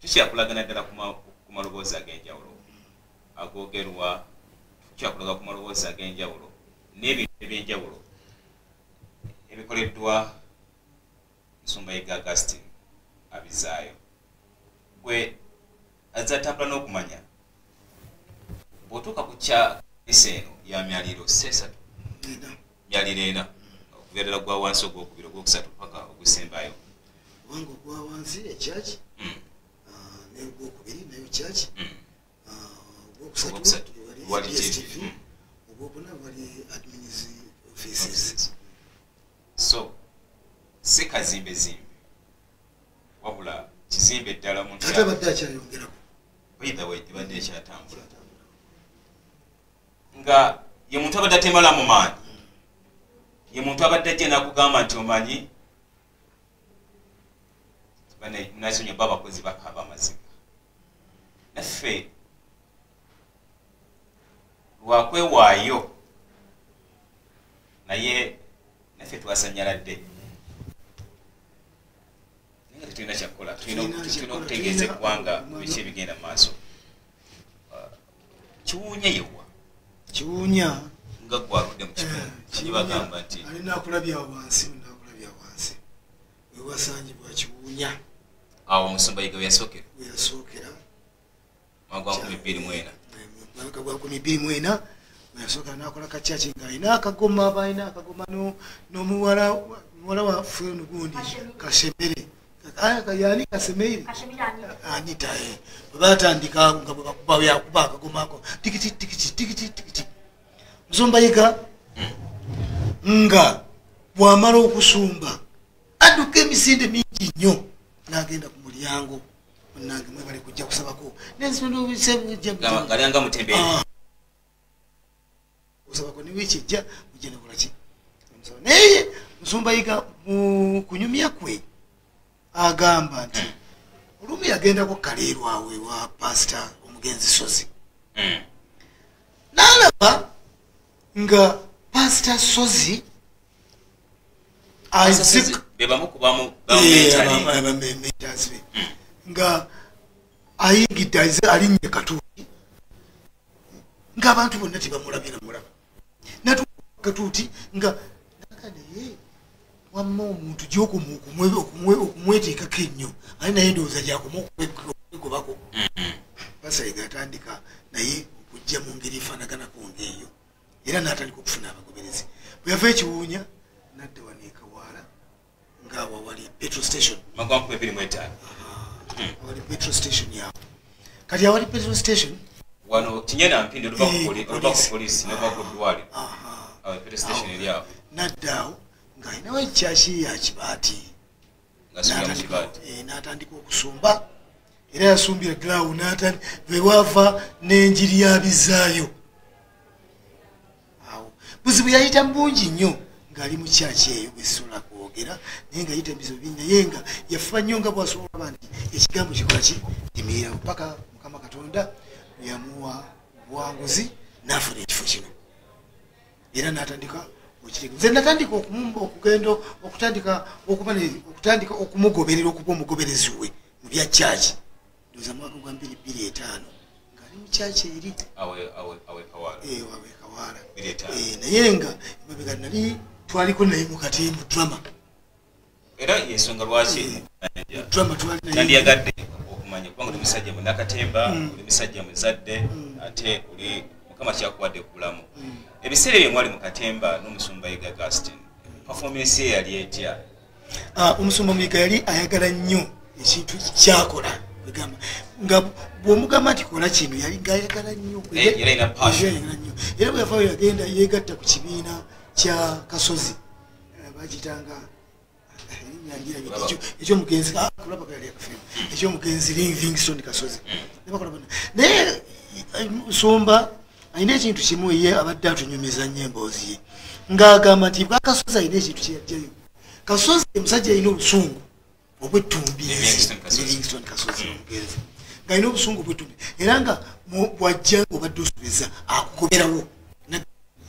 Tukyakulagana ddala ku maloboozi ag'enjawulo agoogerwa, tukyakulaga ku maloboozi ag'enjawulo n'ebintu eby'enjawulo ebikoleddwa Musumba Iga Augustine abizaayo. Gwe azatambula n'okumanya bw'otuuka ku kyanisa eno ya myaliro sesatu myaliro ena okubeerera gwa wansi ogwokubiri ogwokusatu paka ogusembayo kubanga ogwa wansi ekyaki n'ogwokubiri nayo kyaki okusatu wali DSTV obwobona wali admins offices. So si kazimbe zimbe wabula kizimbe ddala muntu ate badde akyayongerako either way kibadde ekyatambula nga ye muntu abadde atemala mu maanyi ye muntu abadde ajja nakugamba nti omanyi munasonye ba abakozi bakaba amaziga naffe lwakwewaayo naye naffe twasanyaladde naye tetulina kyakukola tulina okutegeeza eggwanga biki ebigenda mu maaso kiwuunya yewa kiwuunya nga gwaludde mu kitundu bagamba nti alina akulabya wansi wewasangibwa kiwuunya awo omusumba yiga weyasookera mwaka wa 2024 mwaka gwa 2024 weyasookera nakola kakyaki nga alina akagoma balina akagoma n'omuwala waffe nugundi Kashemere yani Kasemere anita webatandika nga bwebakuba yakuba akagoma ako tikiti musumba yiga nga bwamala okusumba adduka emisinde mingi nnyo nagenda ku mulyango nange mwebale kujja kusabako ngalyanga mutembeeri osabako niwekijja mugenda kolaki naye musumba yiga kunyumya kwe agamba nti olumu yagendako kaleerwawe wa pasita omugenzi Sozi nalaba nga pasita Sozi nga ayingidde alinnye Katuuti ng'abantu bonna tebamulabye namulaba natuuka Katuuti nga naye wamma omuntu gyokumweteekako ennyo ali naye ndowooza gyakoma okwegobako Pasayiga atandika naye okujja mu ngeri efaanaganako ng'eyo era n'atandika okufuna abagoberezi bwe yava ekiwuunya nadda waneekawaala ng'awa wali petrol station awali petrol station yawo kati awali petrol station wano kinyana mpindi oluva ku polisi neva ku ddwaliro awo petrol station eri awo naddaawo ng'alinawo ekyaki yakibaati n'atandika okusumba era yasumbira grawo bwewava n'enjiri yabizaayo awo buzibu yayita bungi nnyo ng'ali mu kyaki eyo bwesobola kwogera naye nga yita ebizibu bingi naye nga yafuba nnyo nga bwasobola olaba nti ekigambo kikolaki kimirirawo paka Mukama Katonda yamuwa buwanguzi n'afuna ekifo kino era n'atandika okitegeeza nze natandika okugenda okutandika okumugoberera okuba omugoberezi we mu bya kyaki ndowooza mwaka gwa 2025 ng'ali mu kyaki eri awe Kawaala naye nga emabega nali twaliko naye mu katembu drama era yensonga lwaki drama twali nandiyagadde okumanya kubanga oli musajja munakatemba oli musajja muzadde ate oli Mukama kyakuwadde ku bulamu ebiseera ebyo mwali mu katemba n'omusumba Yiga Augustine performance ye yali etya omusumba Yiga yali ayagala nnyo ekintu kyakola nga bw'omugamba nti kola kino yali ng'ayagala nnyo era bwe yavaayo yagenda yeegatta ku kibiina kya Kasozi bagitanga ekyomugenzi ekyomugenzi Livingstone Kasozi naye Musumba alina ekintu kimu ye abadde atunyumiza nnyo emboozi ye ng'agamba nti bwa Kasozi alina ekintu kyeyajjayo Kasozi omusajja alina obusungu obwettumbiizi Livingstone Kasozi omugenzi ng'alina obusungu obwettumbiizi era nga bwajja obadde osubiza akugoberawo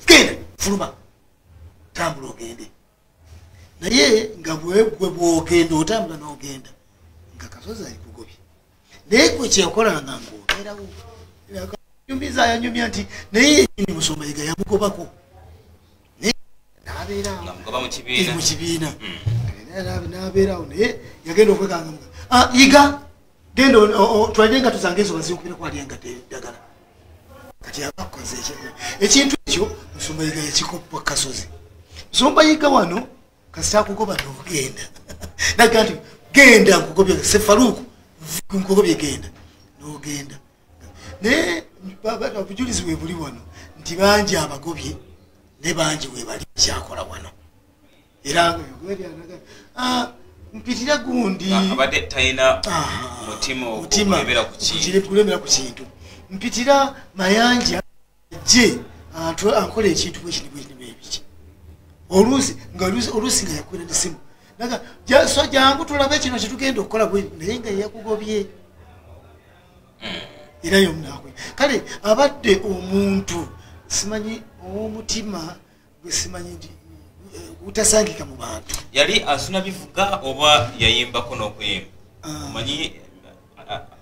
genda fuluma tambula ogende naye nga bwe bwogenda otambula n'ogenda nga Kasozi alikugobye naye gwe kyeyakolanga ng'obeerawo nyumiza yanyumya nti naye ni Musumba Yiga yamugobako naye n'abeerawo mu kibiina n'abeerawo naye yagenda okwekanga Yiga genda twalire nga tuzange ensoba zinkubira kwalyenga ddagala kati abakoze ekintu ekyo Musumba Yiga yakikoppa Kasozi Musumba Yiga wano kasita akugoba n'ogenda naga nti genda nkugobye Sefaruku nkugobye genda n'ogenda naye obujulizi bwe buli wano nti bangi abagobye ne bangi we bali kyakola wano era mpitira gundi abadde talina mutima okulembera ku kintu mpitira mayanja je akola ekintu bwekiti oluusi nga yakwera nesimu so jangu tulabe kino kyetugenda okukola naye nga yakugobye era yomnakwe kale abadde omuntu simanyi owomutima gwe simanyi nti utasangika mu bantu yali asuna bivuga oba yayimbako n'okuyimba omanyi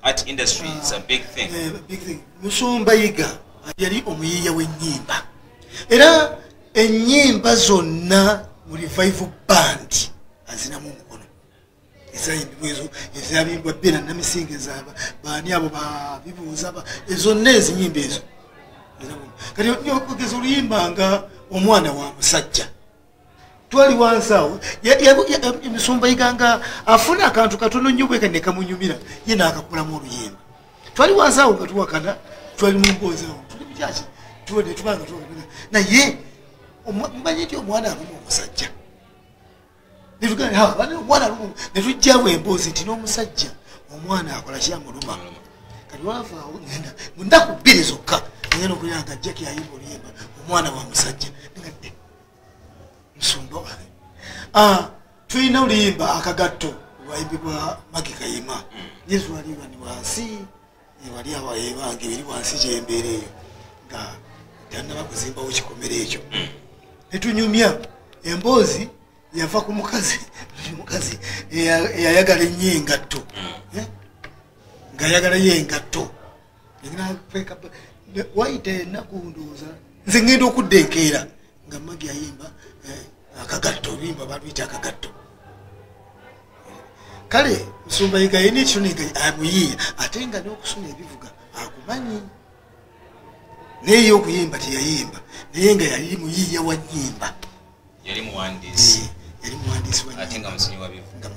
art industry is a big thing. Musumba Yiga yali omuyiiya w'ennyimba era ennyimba zonna mu revival band azinamu omukono ezayimbibwa ezo ezabimbwa Bena Namisinga ezaba baani abo babibuuza zonna ezinyimba ezo kati okugeza oluyimbanga omwana wa musajja twali wansi awo Musumba Yiga nga afuna akantu katono nnyo bwe kane kamunyumira ye n'akakulamu oluyimba twali wansi awo nga tuwakana twali mu mboozi awo tuli mukyaki tuwedde tubanga tuwakana naye mmanyi nti omwana alumu omusajja omwana alumu ne tujjawo emboozi nti n'omusajja omwana akola kyamuluma kati wafaawo mu nnaku bbiri zokka ngenda okulira nga Jackie ayimba oluyimba omwana wa musajja ngadde Musumba tulina oluyimba akagatto lwayimbibwa Magi Kayima Yesu waliwa ni wansi wali awo ebange biri wansi gyembeera eyo nga tannaba kuzimbawo kikomero ekyo netunyumya emboozi yava ku mukazi eyayagala ennyo engatto ng'ayagala yo engatto wayita ennaku ndowooza nze ngenda okudda enkeera nga Magi ayimba akagatto oluyimba baluyita akagatto kale Musumba Yiga yena ekyo amuyiiya ate nga n'okusoma ebivuga akumanyi naye okuyimba teyayimba naye nga yali muyiiya wa nnyimba yali muwandiisi wa ate nga musinyi wa bivuga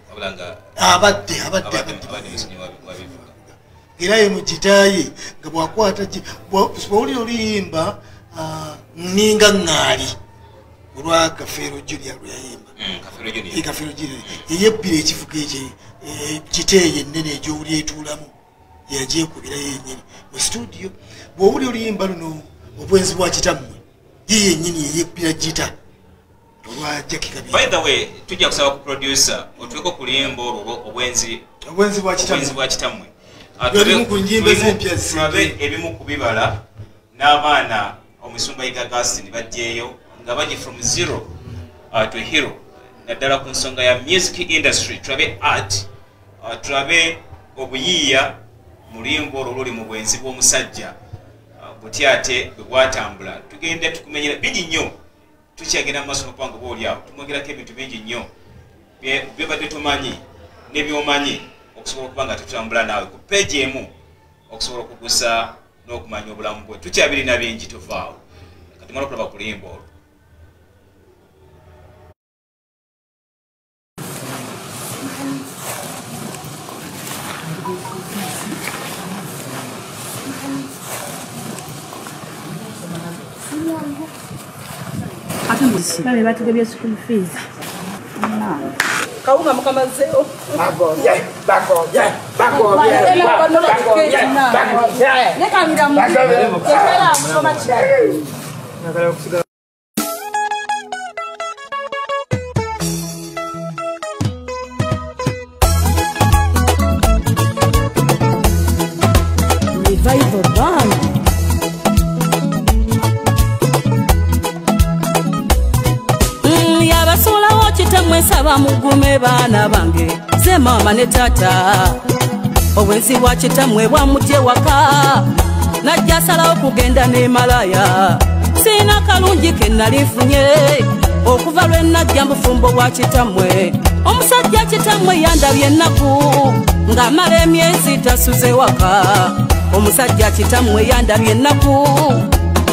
wabula nga abadde musinyi wa bivuga era ye mu kitaaye nga bwakwata bwowulira oluyimba nninga ŋŋaali olwa Kafeero Junior lwe yayimba Kafeero Junior yeyebbira ekivuga ekyo kiteeyo ennene egy'owuli etuulamu yagyekubira yennyini mu studio bw'owulira oluyimba luno obwenzi bwa kitammwe ye yennyini yeyebbira gita olwa Jackie Kabira. By the way tujja kusaba ku producer otweko ku luyimba olwo obwenzi bwa kitammwe tulabe ebimu ku bibala n'abaana Omusumba Yiga Augustine bajjeeyo nga baje from zero to hero naddala ku nsonga ya music industry tulabe art tulabe obuyiiya mu luyimba olwo luli mu bwenzi bw'omusajja buti ate bwe bwatambula tugenda tukumenyera bingi nnyo tukyagenda mu maaso n'okuba nga booli awo tumwogerako ebintu bingi nnyo byebadde tumanyi n'ebyomanyi okusobola okuba nga tutambula naawe ku peegi emu okusobola okugusa n'okumanya obulamu bwe tukyabirina bingi tuvaawo kati mala okulaba ku luyimba olwo. Kami batugabye school fees. Kaunga mkamazeo. Bagoye. Neka miramu. Kekala msoma chai. Revival band. Mwesaba mugume baana bange ze mama ne tata obwenzi bwa kitamwe bwamutye waka najja salawo kugenda ne malaya sina kalungi ke nalifunye okuva lwe najja mufumbo bwa kitamwe omusajja kitamwe yandabye ennaku ng'amala emyezi tasuze waka omusajja kitamwe yandabye ennaku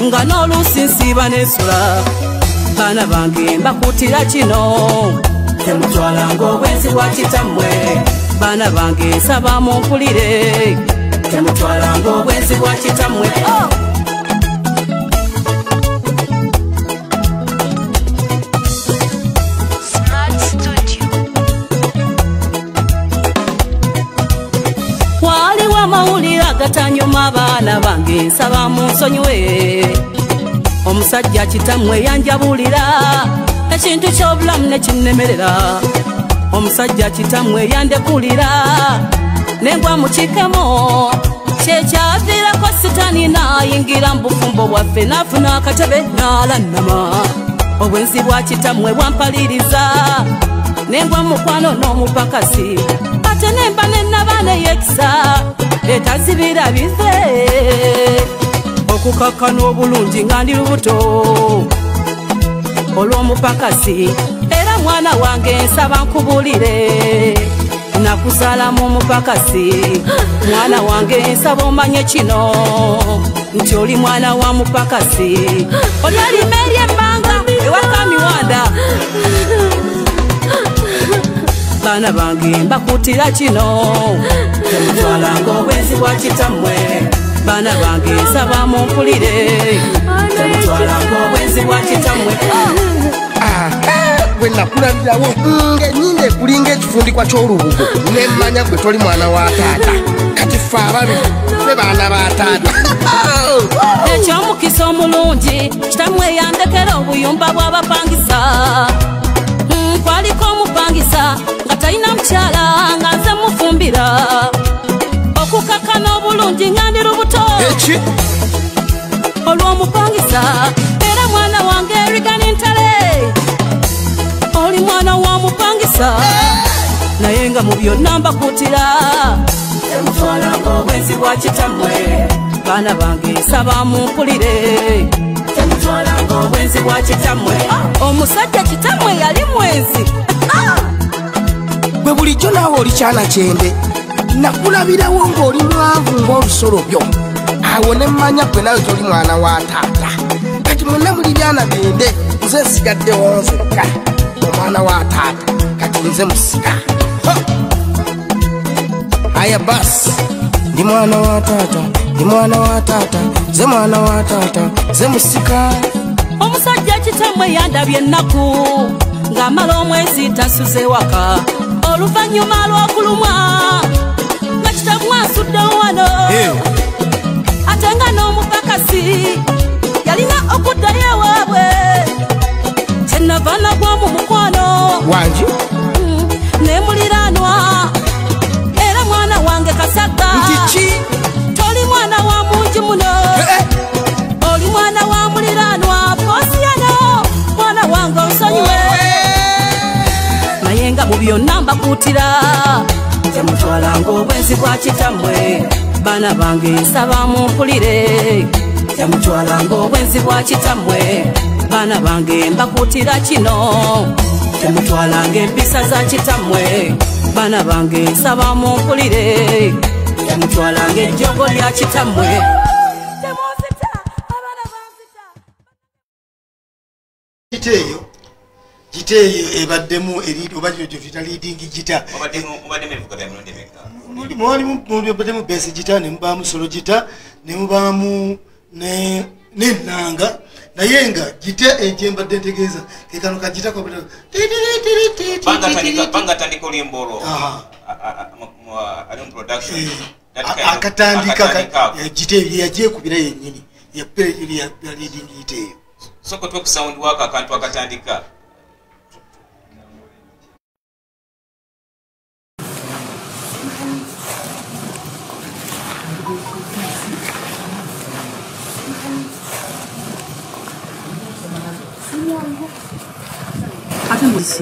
nga n'oluusi nsiiba n'ensula baana bange mbakutira kino temutwalanga obwenzi bwa kitammwe baana bange nsaba mumpulire temutwalanga obwenzi bwa kitammwe. Waliwo amawulire agatanyuma abaana bange nsaba munsonyiwe. Omusajja kitammwe yanjabulira ekintu ky'obulamu ne kinnemerera. Omusajja kitammwe yandekulira nengwa mu kikemo kyekyaviirako sitaani n'ayingira mu bufumbo bwaffe n'afuna akatebe n'alannama. Obwenzi bwa kitammwe bwampaliriza nengwa mu mukwano n'omupakasi ate nemba nennaba neyekisa etazibira bife okukakkana obulungi nga ndi lubuto olw'omupakasi. Era mwana wange nsaba nkubulire nakusala mu mupakasi. Mwana wange nsaba omanye kino nti oli mwana wa mupakasi. Oli alima ery'emmanga ewaka miwanda. Baana bange mbakutira kino temutwalanga obwenzi bwa kitammwe. Baana bange nsaba mumpulire temutwalanga obwenzi bwa kitammwe. Gwe nakulabirawo ng'ennyinde kulinga ekifundikwa ky'olubugo nemmanya gwe toli mwana wa taata. Kati ffe ababi ffe baana ba taata. Ekyomukisa omulungi kitammwe yandekera obuyumba bw'abapangisa. Kwaliko omupangisa nga talina mukyala nga nze mufumbira. Okukakkana obulungi nga ndi lubuto olw'omupangisa. Era mwana wange erigani ntale oli mwana wa mupangisa. Naye nga mu byonna mbakutira temutwalanga obwenzi bwa kitammwe. Baana bange nsaba mumpulire temutwalanga obwenzi bwa kitammwe. Omusajja kitammwe yali mwenzi. Gwe bulijjo naawe oli kyana kyende. Nakulabirawo ng'oli mwavu ng'olusolobyo. Awo ne mmanya gwe nawe toli mwana wa taata. Kati mwenna muli byana binde nze nsigaddewo nzekka omwana wa taata. Kati nze musika. Aya basi ndi mwana wa taata, ndi mwana wa taata, nze mwana wa taata, nze musika. Omusajja kitammwe yandabye ennaku ng'amala omwezi tasuze waka. Oluvannyuma lw'okulumwa nga kitammwe asuddewo wano. Ate nga n'omupakasi yalina okuddayo ewaabwe. Kyenava nagwa mu mukwano wangi nemuliranwa. Era mwana wange kasagga nkiki toli mwana wa mungi muno. Oli mwana wa muliranwa Posiyano. Mwana wange onsonyiwe. Naye nga mu byonna mbakutira temutwalanga obwenzi bwa kitammwe. Baana bange nsaba mumpulire temutwalanga obwenzi bwa kitammwe. Baana bange mbakutira kino temutwalanga empisa za kitammwe. Baana bange nsaba mumpulire temutwalanga ejjogo lya kitammwe. Giteeyo ebaddemu oba gyotuyita leading gita. Mubaddemu besi gita ne mubaamu solo gita ne mubaamu n'ennanga. Naye nga gita egyembadde ntegeeza ke kano kagita bangatandika oluyimba olwo ali mu production akatandika gita eyo yagyekubira yennyini ya leading gita eyo. Soko twe ku sound work akantu akatandika.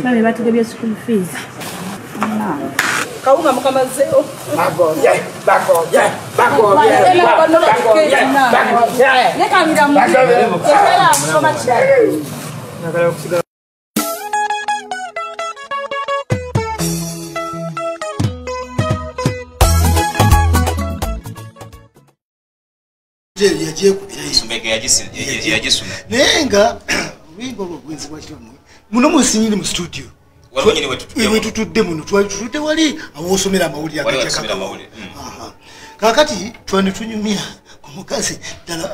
Mami batugabye school fees. Kawunga mukamazeyo. bagoye. Leka miramu. Ekera kusoma kidali. yagisuna naye nga obuyimba obwo obwenzi bwa kitammwe muno musinyiri mu studio we tutudde muno twali tutudde wali awoosomera amawulire kakati twani tunyumya kumukazi dala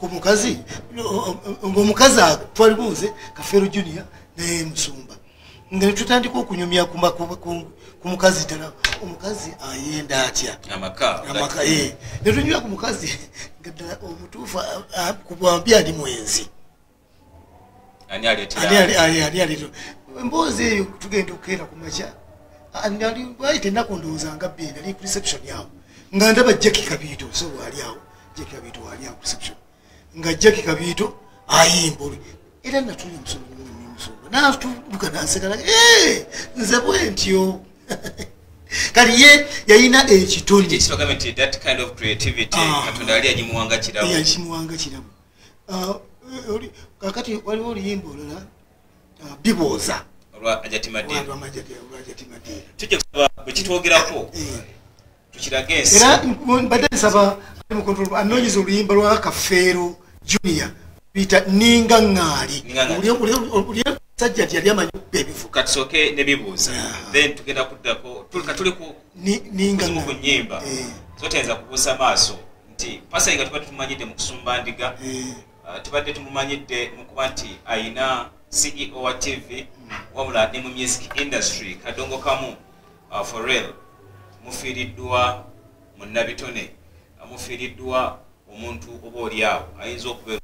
kumukazi ngomukazi twali bunze Kafero Junior ne Musumba ngene tutandika okunyumya kumukazi dala omukazi ayenda atya amaka ne tunyumya kumukazi ngada omutufa kubwambia ndi mwenzi ani ali mboze tugenda okera kumacha andali baite nakondoza ngabbe ali reception yawo nga ndaba Jackie Kabito so wali awo Jackie Kabito wali awo reception nga Jackie Kabito ayimbuli era natuli Musumba na tubuka naseka nze bwentyo kali ye yayina ekitoli ekitogamente that kind of creativity katonda ali ajimuwanga kirabo kakati wali oluyimba olala biboza olwa ajatimadira tujja kusaba bwekitwogerako tukirage ensi era mbadde nsaba mukontrol anonyiza oluyimba lwa Kafero Junior bita ninga ng'ali uli sajja yali amanyi ebifu katusooke ne bibuuza then tugenda kuddako tuli ku ninga ku nnyimba zotenza kubuusa maaso nti Pasaiga tubadde tumanyidde mu kusumba ndiga tubadde tumumanyidde mu kuba nti ayina CEO wa TV wabula ne mu music industry kadongo kamu for real mufiiriddwa munnabitone mufiiriddwa omuntu oba oliawo ayinza okubeera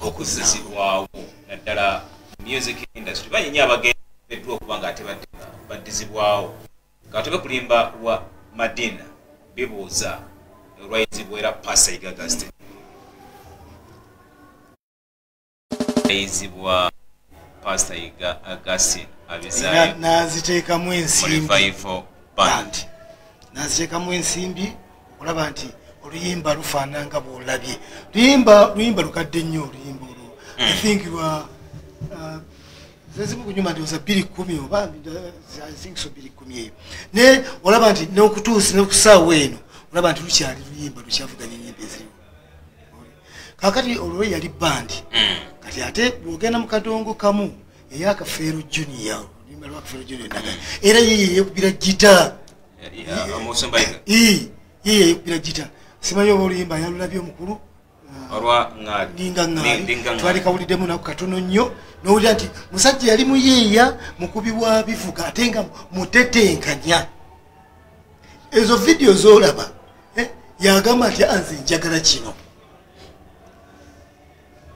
okuzizibwawo naddala music industry banyinyi abagendeddwa okuba nga ate baddizibwawo nga tube kulimba lwa Madina bibuuza olwayizibwa era Pasaiga Augustine ayizibwa Pasaiga Augustine abizayo naziteekamu ensimbi Revival Band naziteekamu ensimbi okulaba nti oluyimba lufaananga bwolabye luyimba lukadde nnyo oluyimba olwo I think lwa zezimu kunyuma ndowooza 2010 oba I think so 2010 eyo ne olaba nti n'okutuusa n'okusaawa eno olaba nti lukyali luyimba lukyavuganya ennyimba eziriwo kakati olwo yali bandi kati ate bwogenda mu kadongo kamu eya Kafero Junior oluyimba lwa Kafero Junior naga era ye yekubira gita ye yekubira gita simanyi oba oluyimba yalulabye omukulu olwa ninga twali kawuliddemu naku katono nnyo n'owulira nti musajja yali muyeeya mukubi wa bivuga ate nga mutetenkanya ezo vidiyo zolaba yagamba nti anze njagala kino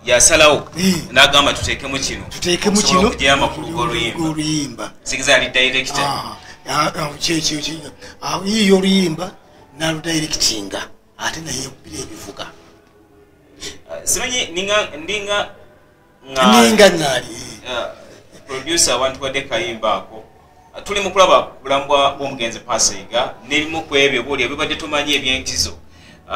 yasalawo n'agamba tuteekemu kino okugira amakulu g'oluyimba sigiza yali director yiyo oluyimba n'aludirectinga ate naye yekubira ebivuga simanyi ndinga ng'ali producer abantu badde kayimba ako tuli mu kulaba bulamu bw'omugenzi Pasaiga n'ebimu ku ebyo buli ebibadde tumanyi ebyenkizo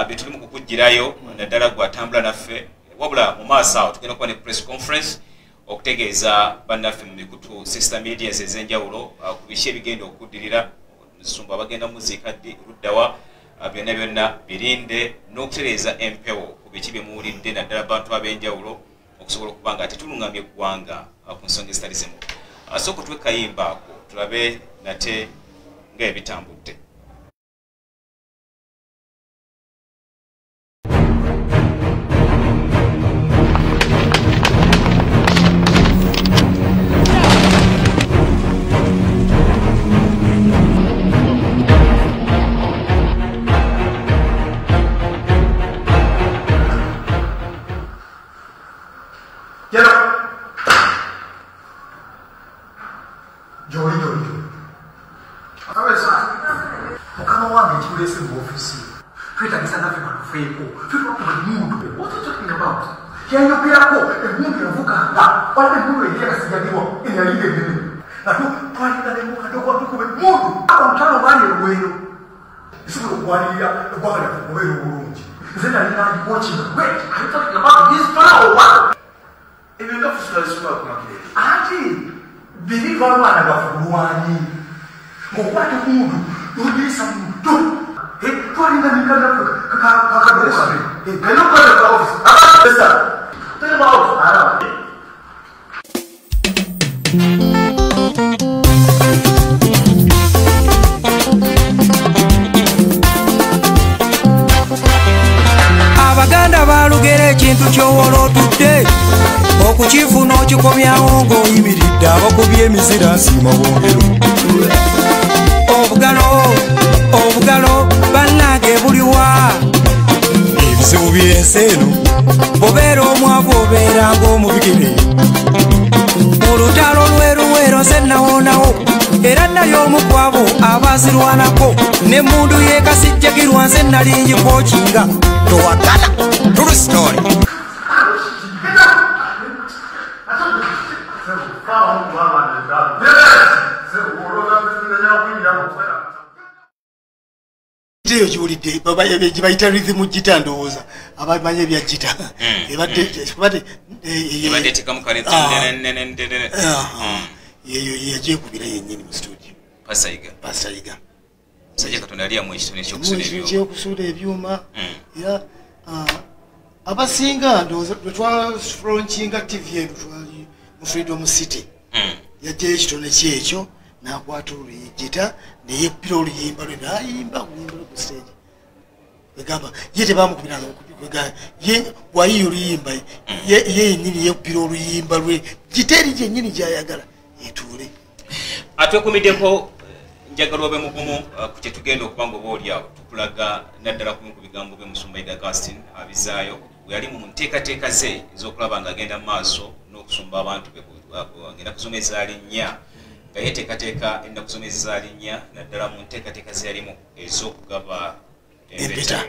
bye tuli mu kukugirayo naddala gwatambula naffe wabula mu maaso awo tugenda kuba ne press conference okutegeeza bannaffe mu mikutu sister medias ez'enjawulo ku biki ebigenda okuddirira Musumba abagenda muziika luddawa byonna birinde n'okutereeza empewo ku biki bye muwulidde naddala bantu ab'enjawulo okusobola okuba nga tetulungamye eggwanga ku nsonga ezitali zimu sooka tuwe kayimba ako tulabe nate ng'ebitambudde n'ogikomyawo ng'oyimiridde abakubye emizira nsiima bwongero obugalo bannange buliwa ebizibu by'ensi eno bobeera omwavu obeera ng'omubigere olutalo lweruwero nze nawonawo era nali omu ku abo abazirwanako n'emmundu y'ekasijjagirwa nze nali ngikookinga towagala true story. Eyo kiwulidde gye bayita rhythm gita ndowooza abamanyi ebya gita eyo yagyekubira yennyini mu studio pasayiga ekyokusuula ebyuma era abasinga ndowooza lwetwafronkinga tv eno twali mu freedom city yajjayo ekitone kyekyo nakwata oluyigita neyebbira oluyimba lwe nayimba oluyimba lwe ku stage egamba ye tebamukubiranga bwayiye oluyimba ye yennyini yebbira oluyimba lwe giteeri gyennyini gyayagala etuule atwekumiddeko njagala obe mugumu ku kyetugenda okuba nga oba oliawo tukulaga naddala kumu ku bigambo bye Musumbayiga Augustine abizaayo bwe yali mu nteekateeka ze ez'okulaba ng'agenda mu maaso n'okusumba abantu ngenda kusoma ezaalinnya nga yeteekateeka enna kusoma ezaalinnya naddala mu nteekateeka ze yalimu ez'okugaba empeta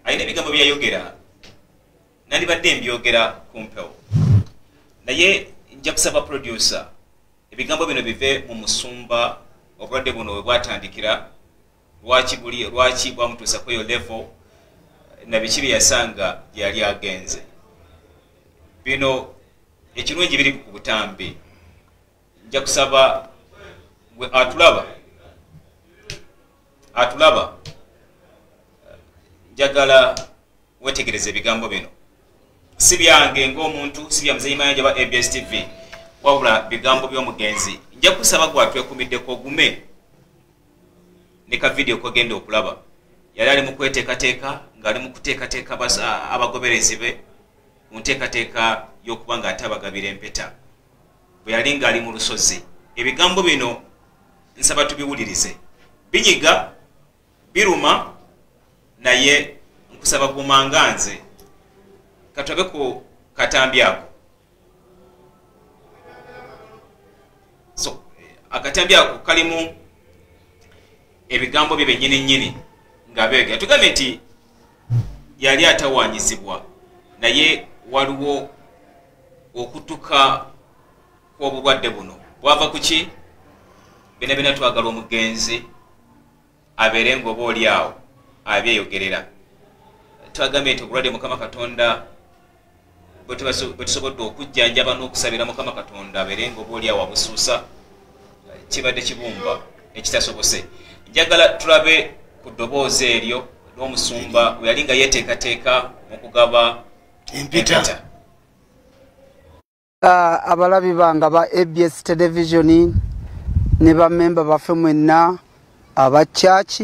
alina ebigambo byayogera nandibadde mbyogera ku mpewo naye nja kusaba producer ebigambo bino bive mu musumba obulwadde buno we bwatandikira lwaki bwamutuusa ku eyo level na biki bye yasanga gyali agenze bino ekirungi biri ku butambi nja kusaba gwe atulaba njagala wetegereza ebigambo bino si byange ng'omuntu si bya muzeyi mayanja ba ABS TV wabula bigambo by'omugenzi nja kusaba gwatwekumiddeko ogume ne ka video kogenda okulaba yali ali mu kweteekateeka ng'ali mu kuteekateeka abagoberezi be mu nteekateeka y'okuba ng'ate abagabira empeta bwe yali ng'ali mu lusozi ebigambo bino nsaba tubiwulirize binyiga biruma naye nkusaba bumanganze katwabe ku katambi ako so akatambi ako kalimu ebigambo bye bennyini nnyini ng'abeegera tugambe nti yali atawaanyizibwa naye waliwo okutuka kw'obulwadde buno bwava ku ki bina bina twagala omugenzi abeere ng'oba oli awo abyeyogerera twagambye nti obulwadde Mukama Katonda bwe tusobodde okujjanjaba n'okusabira Mukama Katonda abeere ng'oba oli awo abusuusa kibadde kibumba ekitasobose njagala tulabe ku ddoboozi eryo n'omusumba bwe yali nga yeteekateeka mu kugaba empeta. Abalabi bange ba ABS television ne bamemba baffe mwenna aba church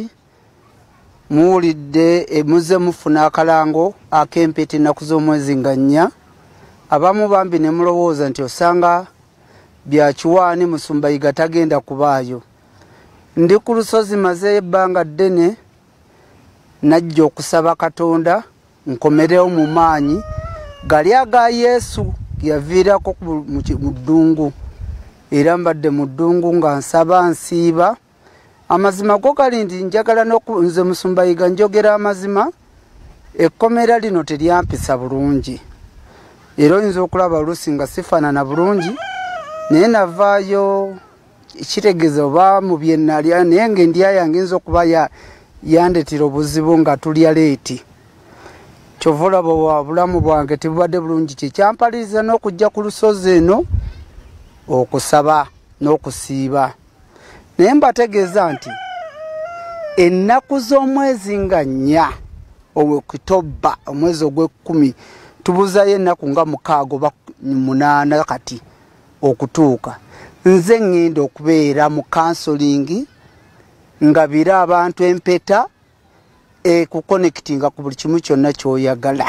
muwulidde muze mufuna akalango ak'empeta ennaku z'omwezi nga 4 abamu bambi ne mulowooza nti osanga byakiwaani Musumbayiga tagenda kubaayo. Ndi ku lusozi maze ebbanga ddene najja okusaba Katonda nkomerewo mu maanyi gali aga Yesu yaviirako mu ddungu era mbadde mu ddungu nga nsaba nsiiba amazima go gali ndi njagala nze Musumbayiga njogera amazima ekkomera lino teryampisa bulungi era oyinza okulaba oluusi nga sifaanana bulungi naye navaayo kitegeeza oba mu bye nalya naye ng'endya yange nza okuba yandetera obuzibu nga tulya leeti kyova olaba obulamu bwange tebubadde bulungi kyekyampaliriza n'okujja ku lusozi eno okusaba n'okusiiba naye mbategeeza nti ennaku z'omwezi nga 4 Oktoba omwezi ogw'ekumi tubuzayo ennaku nga 6 oba 8 kati okutuuka nze ngenda okubeera mu counseling ngabira abantu empeta kuconnectinga ku buli kimu kyonna kyoyagala.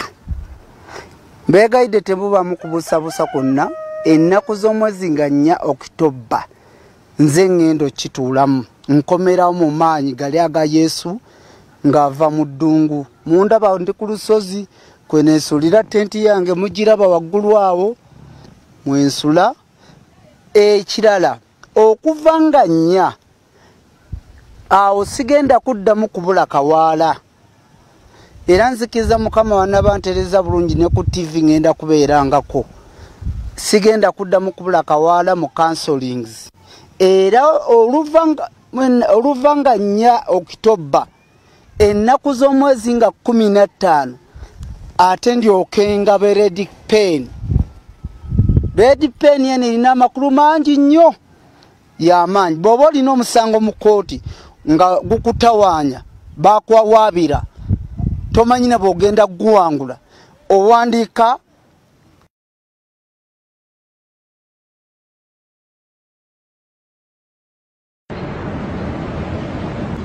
Mbegayidde temuba mu kubusabusa kwonna ennaku z'omwezi nga 4 Oktoba nze ngendo kituulamu nkomerawo mu maanyi gali aga Yesu ng'ava mu ddungu mundaba ndi ku lusozi kweneesulira tenti yange mugiraba waggulu awo mwensula ekirala okuva nga 4 awo sigenda kuddamu kubula kawaala era nzikiriza Mukama wanabantereza bulungi ne ku TV ngenda kubeerangako sigenda kuddamu kubula kawaala mu counselings era oluvanga 4 Oktoba ennaku z'omwezi nga 15 ate ndyokenga be red pen yene erina amakulu mangi nnyo y'amaanyi bw'oba olina omusango mu kooti nga gukutawaanya bakwawaabira tomanyina bw'ogenda guwangula owandiika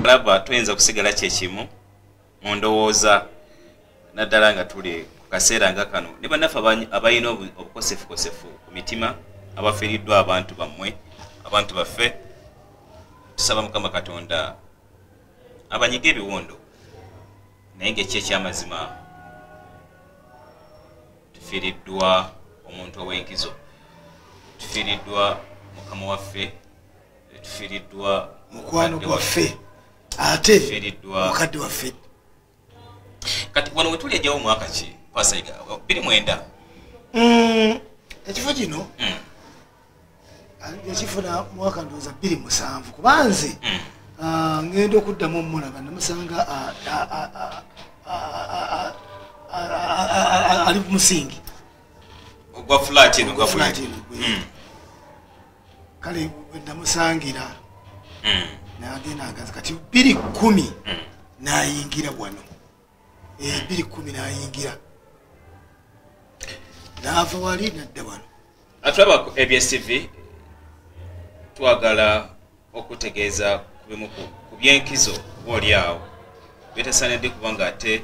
laba tuyinza kusigala kyekimu mu ndowooza naddala nga tuli ku kaseera nga kano ne bannaffe abalina obukosefukosefu ku mitima abafiiriddwa abantu bammwe abantu baffe tusaba Mukama Katonda abanyiga ebiwondo naye ng'eki ekyamazima tufiiriddwa omuntu ow'enkizo tufiiriddwa Mukama waffe tufiiriddwa mukwano gwaffe ate mukadde waffe kati wano we tuli ejjawo mwaka ki Pasayiga 29 ekifo kino yakifuna mwaka ndowooza 27 kubanze ngenda okuddamu omulaba namusanga ali ku musingi gwa flat eno kale namusangira nagenda agazi kati 210 nayingira wano 210 nayingira naava wali nadda wano atulaba ku ABS TV twagala okutegeeza kubimu ku byenkizo oli awo bitasaanidde kubanga ate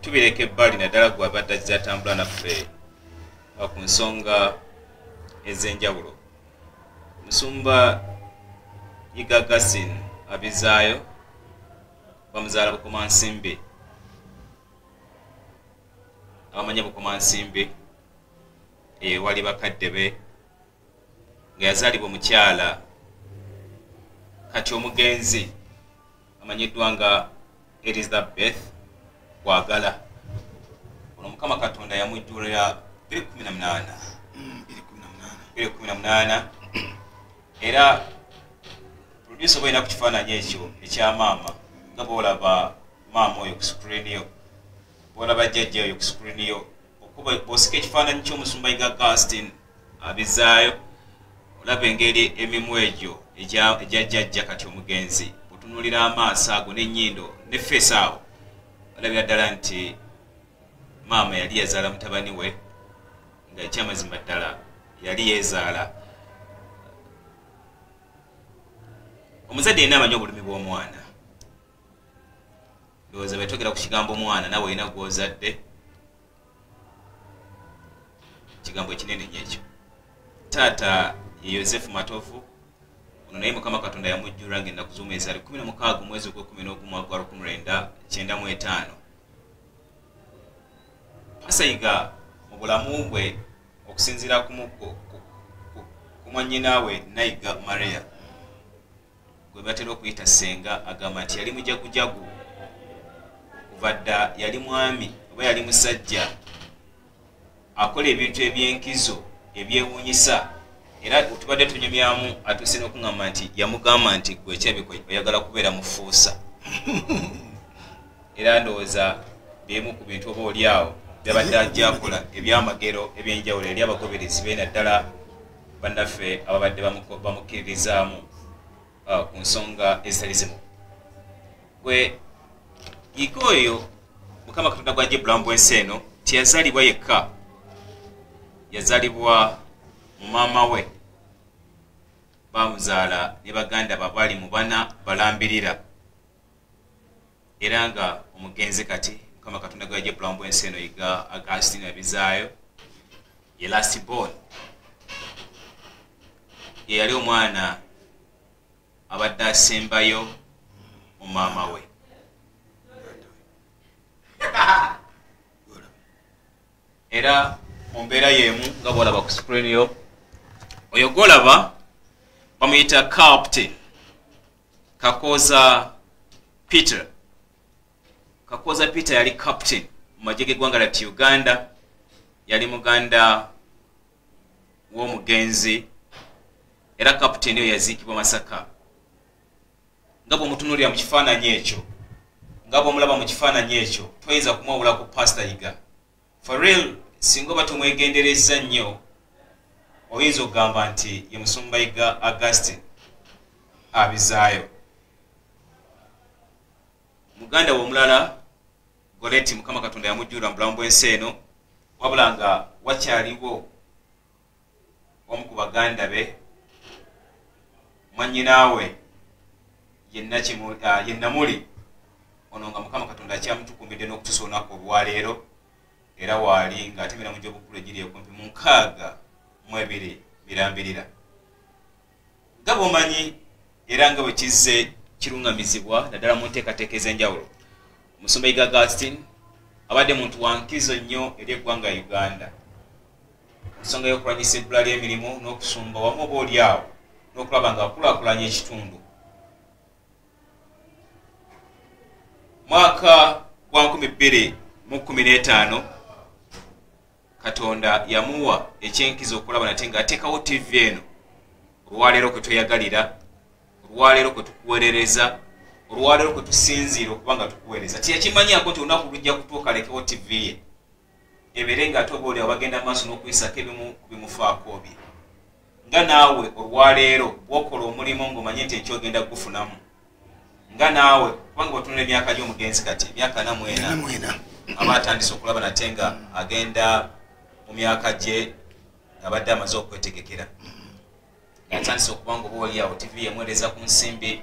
tubireka ebbali naddala gwe abadde azatambula naffe ku nsonga ez'enjawulo Musumba Igagasin abizaayo bamuzaala Bukomansimbi abamanya Bukomansimbi wali bakadde be nga yazaalibwa omukyala kati omugenzi amanyiddwa nga Elizabeth Kwagala ono Mukama Katonda yamujjulira 2018 era producer boyina ku kifaananyi ekyo ekya maama nga boolaba maama oyo ku screen yo boolaba jjajja oyo ku screen yo okuba bw'osika ekifaananyi ky'Omusumba Igagasin abizaayo olaba engeri emimu egyo ejja jjajja kati omugenzi otunuulira amaaso ago n'ennyindo ne feesi awo olabira ddala nti maama yali yazaala mutabani we nga ekyamazima ddala yali yeezaala omuzadde yenna amanyi obulumi bw'omwana ndowooza betwogera ku kigambo omwana nawe olina gw'ozadde kigambo ekinene nnyo ekyo taata ye Yosefu Matovu ono naye Mukama Katonda yamujjulira ng'ennaku z'omwezi ali 16 omwezi ogw'ekumi mwaka gwa 1995 Pasayiga mu bulamu bwe okusinziira ku mwannyinaawe Nayiga Maria gwe batera okuyita Ssenga agamba nti yali mujagujagu kuva dda yali mwami oba yali musajja akola ebintu eby'enkizo ebyewuunyisa era tubadde tunyumyamu atuuse n'okungamba nti yamugamba nti gwe ekyabikwe oyagala kubeera mufuusa era ndowooza byemu ku bintu oba oli awo byabadde ajja akola ebyamagero ebyenjawulo eri abagoberezi be naddala bannaffe ababadde bamukkiririzaamu ku nsonga ezitali zimu gwe yiga oyo Mukama Katonda gw'ajja ebulamu bw'ensi eno tiyazaalibwa yekka yazaalibwa mu maama we bamuzaala ne baganda babali mu bana balambirira era nga omugenzi kati Mukama Katonda gw'ajja ebulamu bw'ensi eno yiga Augustine abizaayo ye last born ye yali omwana abadde asembayo mu maama we era mu mbeera y'emu nga bwolaba ku screen yo oyo golaba bamuyita Captain Kakoza Peter. Kakoza Peter yali captain mu magye g'eggwanga lya Uganda, yali muganda w'omugenzi era captain oyo yaziikibwa Masaka. Nga bw'omutunuulira mu kifaananyi ekyo, nga bw'omulaba mu kifaananyi ekyo, toyinza kumwawula ku Pastor Yiga. For real, singa oba tumwegendereza nnyo, oyinza okugamba nti ye Musumba Yiga Augustine abizaayo. Muganda w'omulala Goleti Mukama Katonda yamujjula mu bulamu bw'ensi eno, wabula nga wakyaliwo omu ku baganda be mwannyinaawe ye Namuli, ono nga Mukama Katonda akyamutukumidde n'okutuusa olunaku olwaleero, era waali ng'atemera mu gy'obukulu egiri ekumpi mu 62 Birambirira. Nga bw'omanyi era nga bwe kizze kirungamizibwa naddala mu nteekateeka ez'enjawulo, Musumba Yiga Augustine abadde muntu wankizo nnyo eri eggwanga Uganda ku nsonga y'okulwanyisa ebbula ly'emirimu n'okusumba wamu oba oliawo n'okulaba nga akulaakulanya ekitundu. Mwaka gwa 2015 Katonda yamuwa ekyenkizo okulaba nate ng'ateekawo TV eno, olwaleero kwe tweyagalira, olwaleero kwe tukuweerereza, olwaleero kwe tusinziira okuba nga tukuweereza. Tiyakimanyiako nti olunaku lujja kutuuka alekewo TV ye ebeere ng'ate oba oliawo bagenda maaso n'okuyisako ebimu ku bimufaako bye. Nga naawe olwaleero bw'okola omulimu ng'omanye nti ekyogenda gufunamu, nga naawe kubanga otunula emyaka gy'omugenzi kati emyaka 44 aba atandise okulaba nate nga agenda mu myaka gye abadde amaze okwetegekera, ng'atandise okuba nga oba oliawo TV yemwereza ku nsimbi,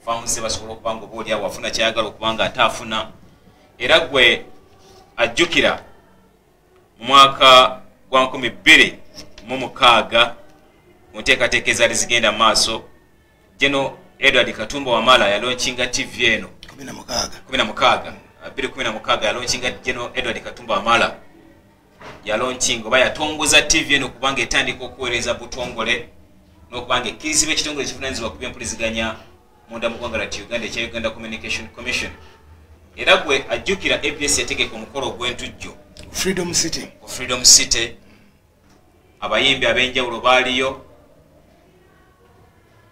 famuse basobola okuba nga oba oliawo afuna kyayagala okuba nga ataafuna. Era gwe ajjukira mu mwaka gwa 2006 mu nteekateeka ezaali zigenda mu maaso, General Edward Katumba Wamala yalonkinga TV eno 2016 yalonkinga General Edward Katumba Wamala yalonkinga oba yatongoza TV eno kubanga etandika okuweereza butongole n'okubanga ekkiriza ekitongole kivunaanyizibwa ku by'empuliziganya munda mu ggwanga lya Uganda ekya Uganda Communication Commission. Era gwe ajjukira ABS yategeka omukolo ogw'entujjo ku Freedom City, abayimbi ab'enjawulo baaliyo,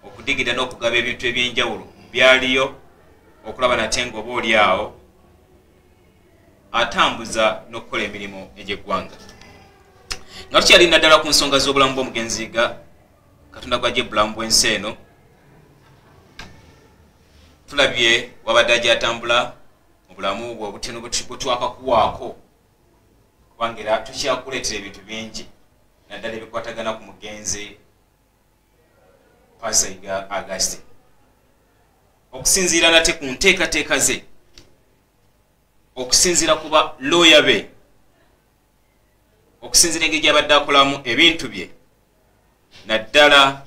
okudigida n'okugaba ebintu eby'enjawulo byaliyo, okulaba nate ng'oba oliawo atambuza n'okukola emirimu egy'eggwanga. Nga tukyali naddala ku nsonga z'obulamu bw'omugenzi Yiga Katonda gw'aggye bulamu bw'ensi eno, tulabye wabadde ajja atambula mu bulamu bwe obutino bwetwakakuwaako, kubanga era tukyakuleetera ebintu bingi naddala ebikwatagana ku mugenzi Pastor Yiga Augustine, okusinziira nate ku nteekateeka ze, okusinziira kuba lawyer be, okusinziira engeri gy'abadde akolamu ebintu bye, naddala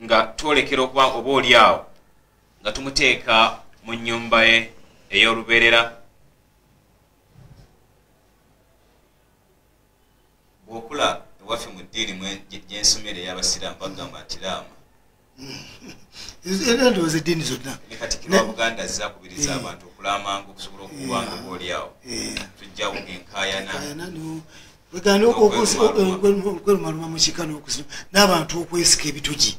nga twolekera okuba oba oliawo nga tumuteeka mu nnyumba ye ey'olubeerera. Bw'okula ewaffe mu ddiini gy'ensomero ey'Abasiraamu bagamba nti Laama ndowooza eddiini zonna ne Katikkiro wa Buganda azakubiriza abantu okulamanga okusobola okuba nga oba oliawo tujjawo ng'enkaayana wegana okwerumaluma mu kika n'okusima n'abantu okwesika ebitugi,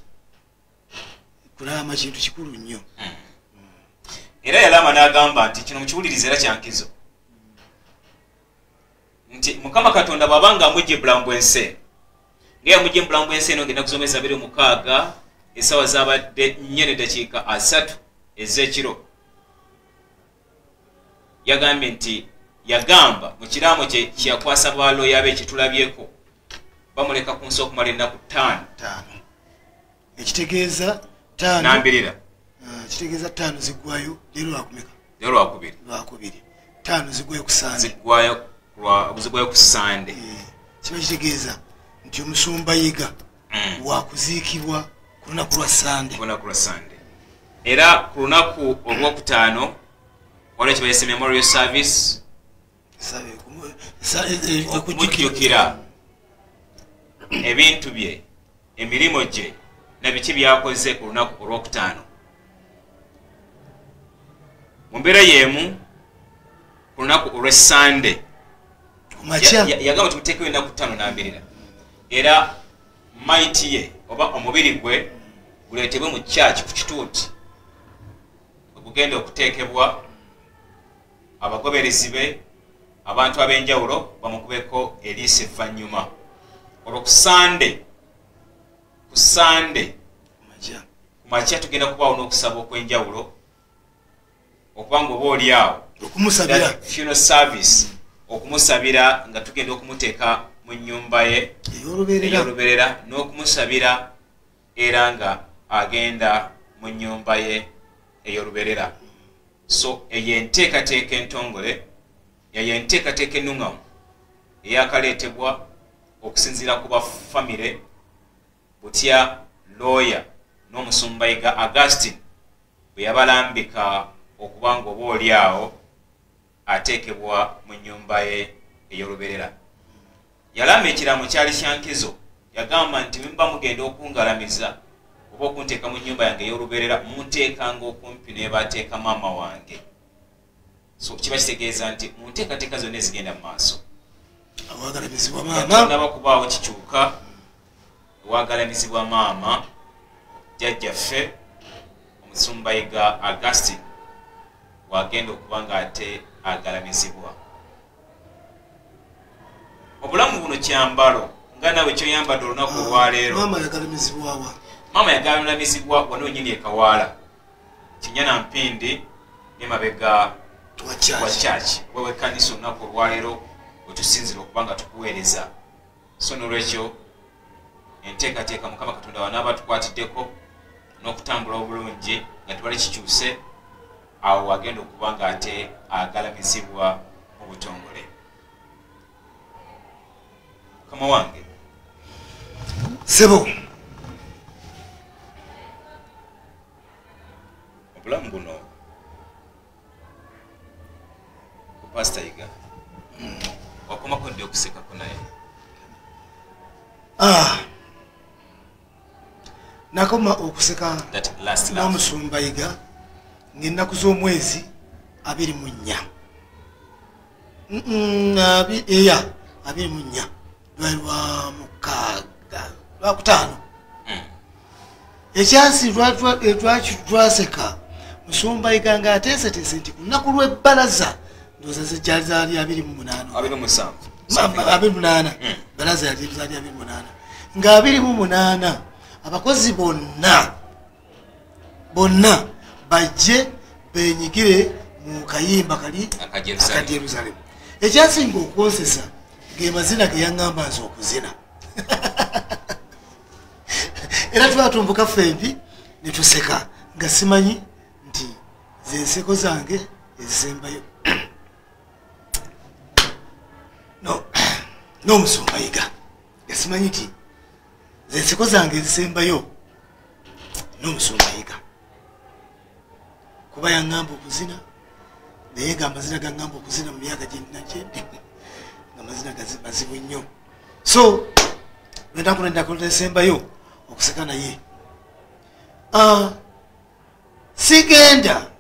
kulaama kintu kikulu nnyo. Era yalaama n'agamba nti kino mukiwuliriza era kyankizo nti Mukama Katonda bw'abanga amugye bulamu bw'ensi, ng'eyamugye mu bulamu bw'ensi eno ng'ennaku z'omwezi 26 essaawa zaabadde 4:03 ez'ekiro, yagambye nti yagamba mu kiraamo kye kyakwasa baloya be kitulabyeko bamuleka ku nsi okumala ennaku 5 ekitegeeza 5 kitegeeza 5 ziggwayo leero lwakumeka Lwakubiri 5 zigwayo ku Sande, zigwayo ku Sande. kiba kitegeeza nti omusumba yiga wakuziikibwa ku lunaku lwa sande era ku lunaku olwokutaano waliwo kibayise memorial service okujjukira ebintu bye emirimu gye na biki byakoze ku lunaku olwokutaano mu mbeera y'emu ku lunaku olw'essande yagamba tumuteekewo ennaku 5 era maiti ye oba omubiri gwe guleetebwe mu church ku kituuti ogugenda okuteekebwa abagoberezi be abantu ab'enjawulo bamukubeko eriisa evvannyuma olwo ku sande ku makya tugenda kubaawo n'okusaba okw'enjawulo okubanga oba oli awo funeral service okumusabira nga tugenda okumuteeka mu nnyumba ye ey'oluberera n'okumusabira era nga agenda mu nnyumba ye ey'oluberera. So eyo enteekateeka entongole yayo enteekateeka ennuŋŋamu eyakaleetebwa okusinziira ku bafamire butya lawyer n'omusumba Yiga Augustine bwe yabalambika okuba nga oba oli awo ateekebwa mu nnyumba ye ey'oluberera. Yalamba ekiraamo kyali kya nkizo, yagamba nti mba mugenda okungalamiza oba okunteeka mu nnyumba yange ey'oluberera munteekanga okumpi n'ebateeka maama wange. So kiba kitegeeza nti mu nteekateeka zonna ezigenda mu maaso naba kubaawo kikyuka ewagalamizibwa maama jjajjaffe omusumba Yiga Augustine wagenda okuba nga ate agalamizibwa. Obulamu buno kyambalo nga nawe kyoyambadde olunaku olwaleero. Maama yagalamizibwa wano nyini ekawaala Kinyana Mpindi ne mabega wa church wewe kanisa olunaku olwaleero wetusinzira okuba nga tukuweereza. So n'olwekyo enteekateeka Mukama Katonda wanaaba tukwatiddeko n'okutambula obulungi nga tubale kikyuse awo agenda okuba nga ate agalamizibwa mu butongole. Kama wange sebo obulamu buno ku Pastor Yiga wakomako ndi okusekako naye nakoma okuseka n'omusumba Yiga ng'ennaku z'omwezi 24 24 lwali lwa mukaaga lwakutaano ekyasi twaseka musumba Yiga nga ateeseteese nti ku lunaku lw'ebbalaza ndowooza zijjali zaali 28 balaza yali zaali 28 nga 28 abakozi bonna bajje benyigire mu kayimba kali aka Jerusalemu. Ekyasinga okwosesa ge mazina ge yaŋŋamba nze okuzina era twatumbuka fembi ne tuseka nga simanyi nti ze nseko zange ezisembayo n'omusumba Yiga nga simanyi nti ze nseko zange ezisembayo n'omusumba Yiga kuba yaŋŋamba okuzina naye nga amazina gaŋŋamba okuzina mu myaka gye nnina gyembi nga amazina mazibu nnyo. So lwendakulendako esembayo okuseka naye sigenda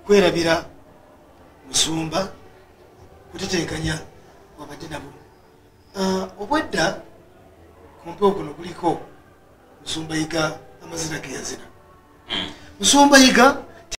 kwerabira musumba kuteteekanya wabadde nabo obwedda kumpewo kuno kuliko musumba Yiga amazina ge yazina. Musumba Yiga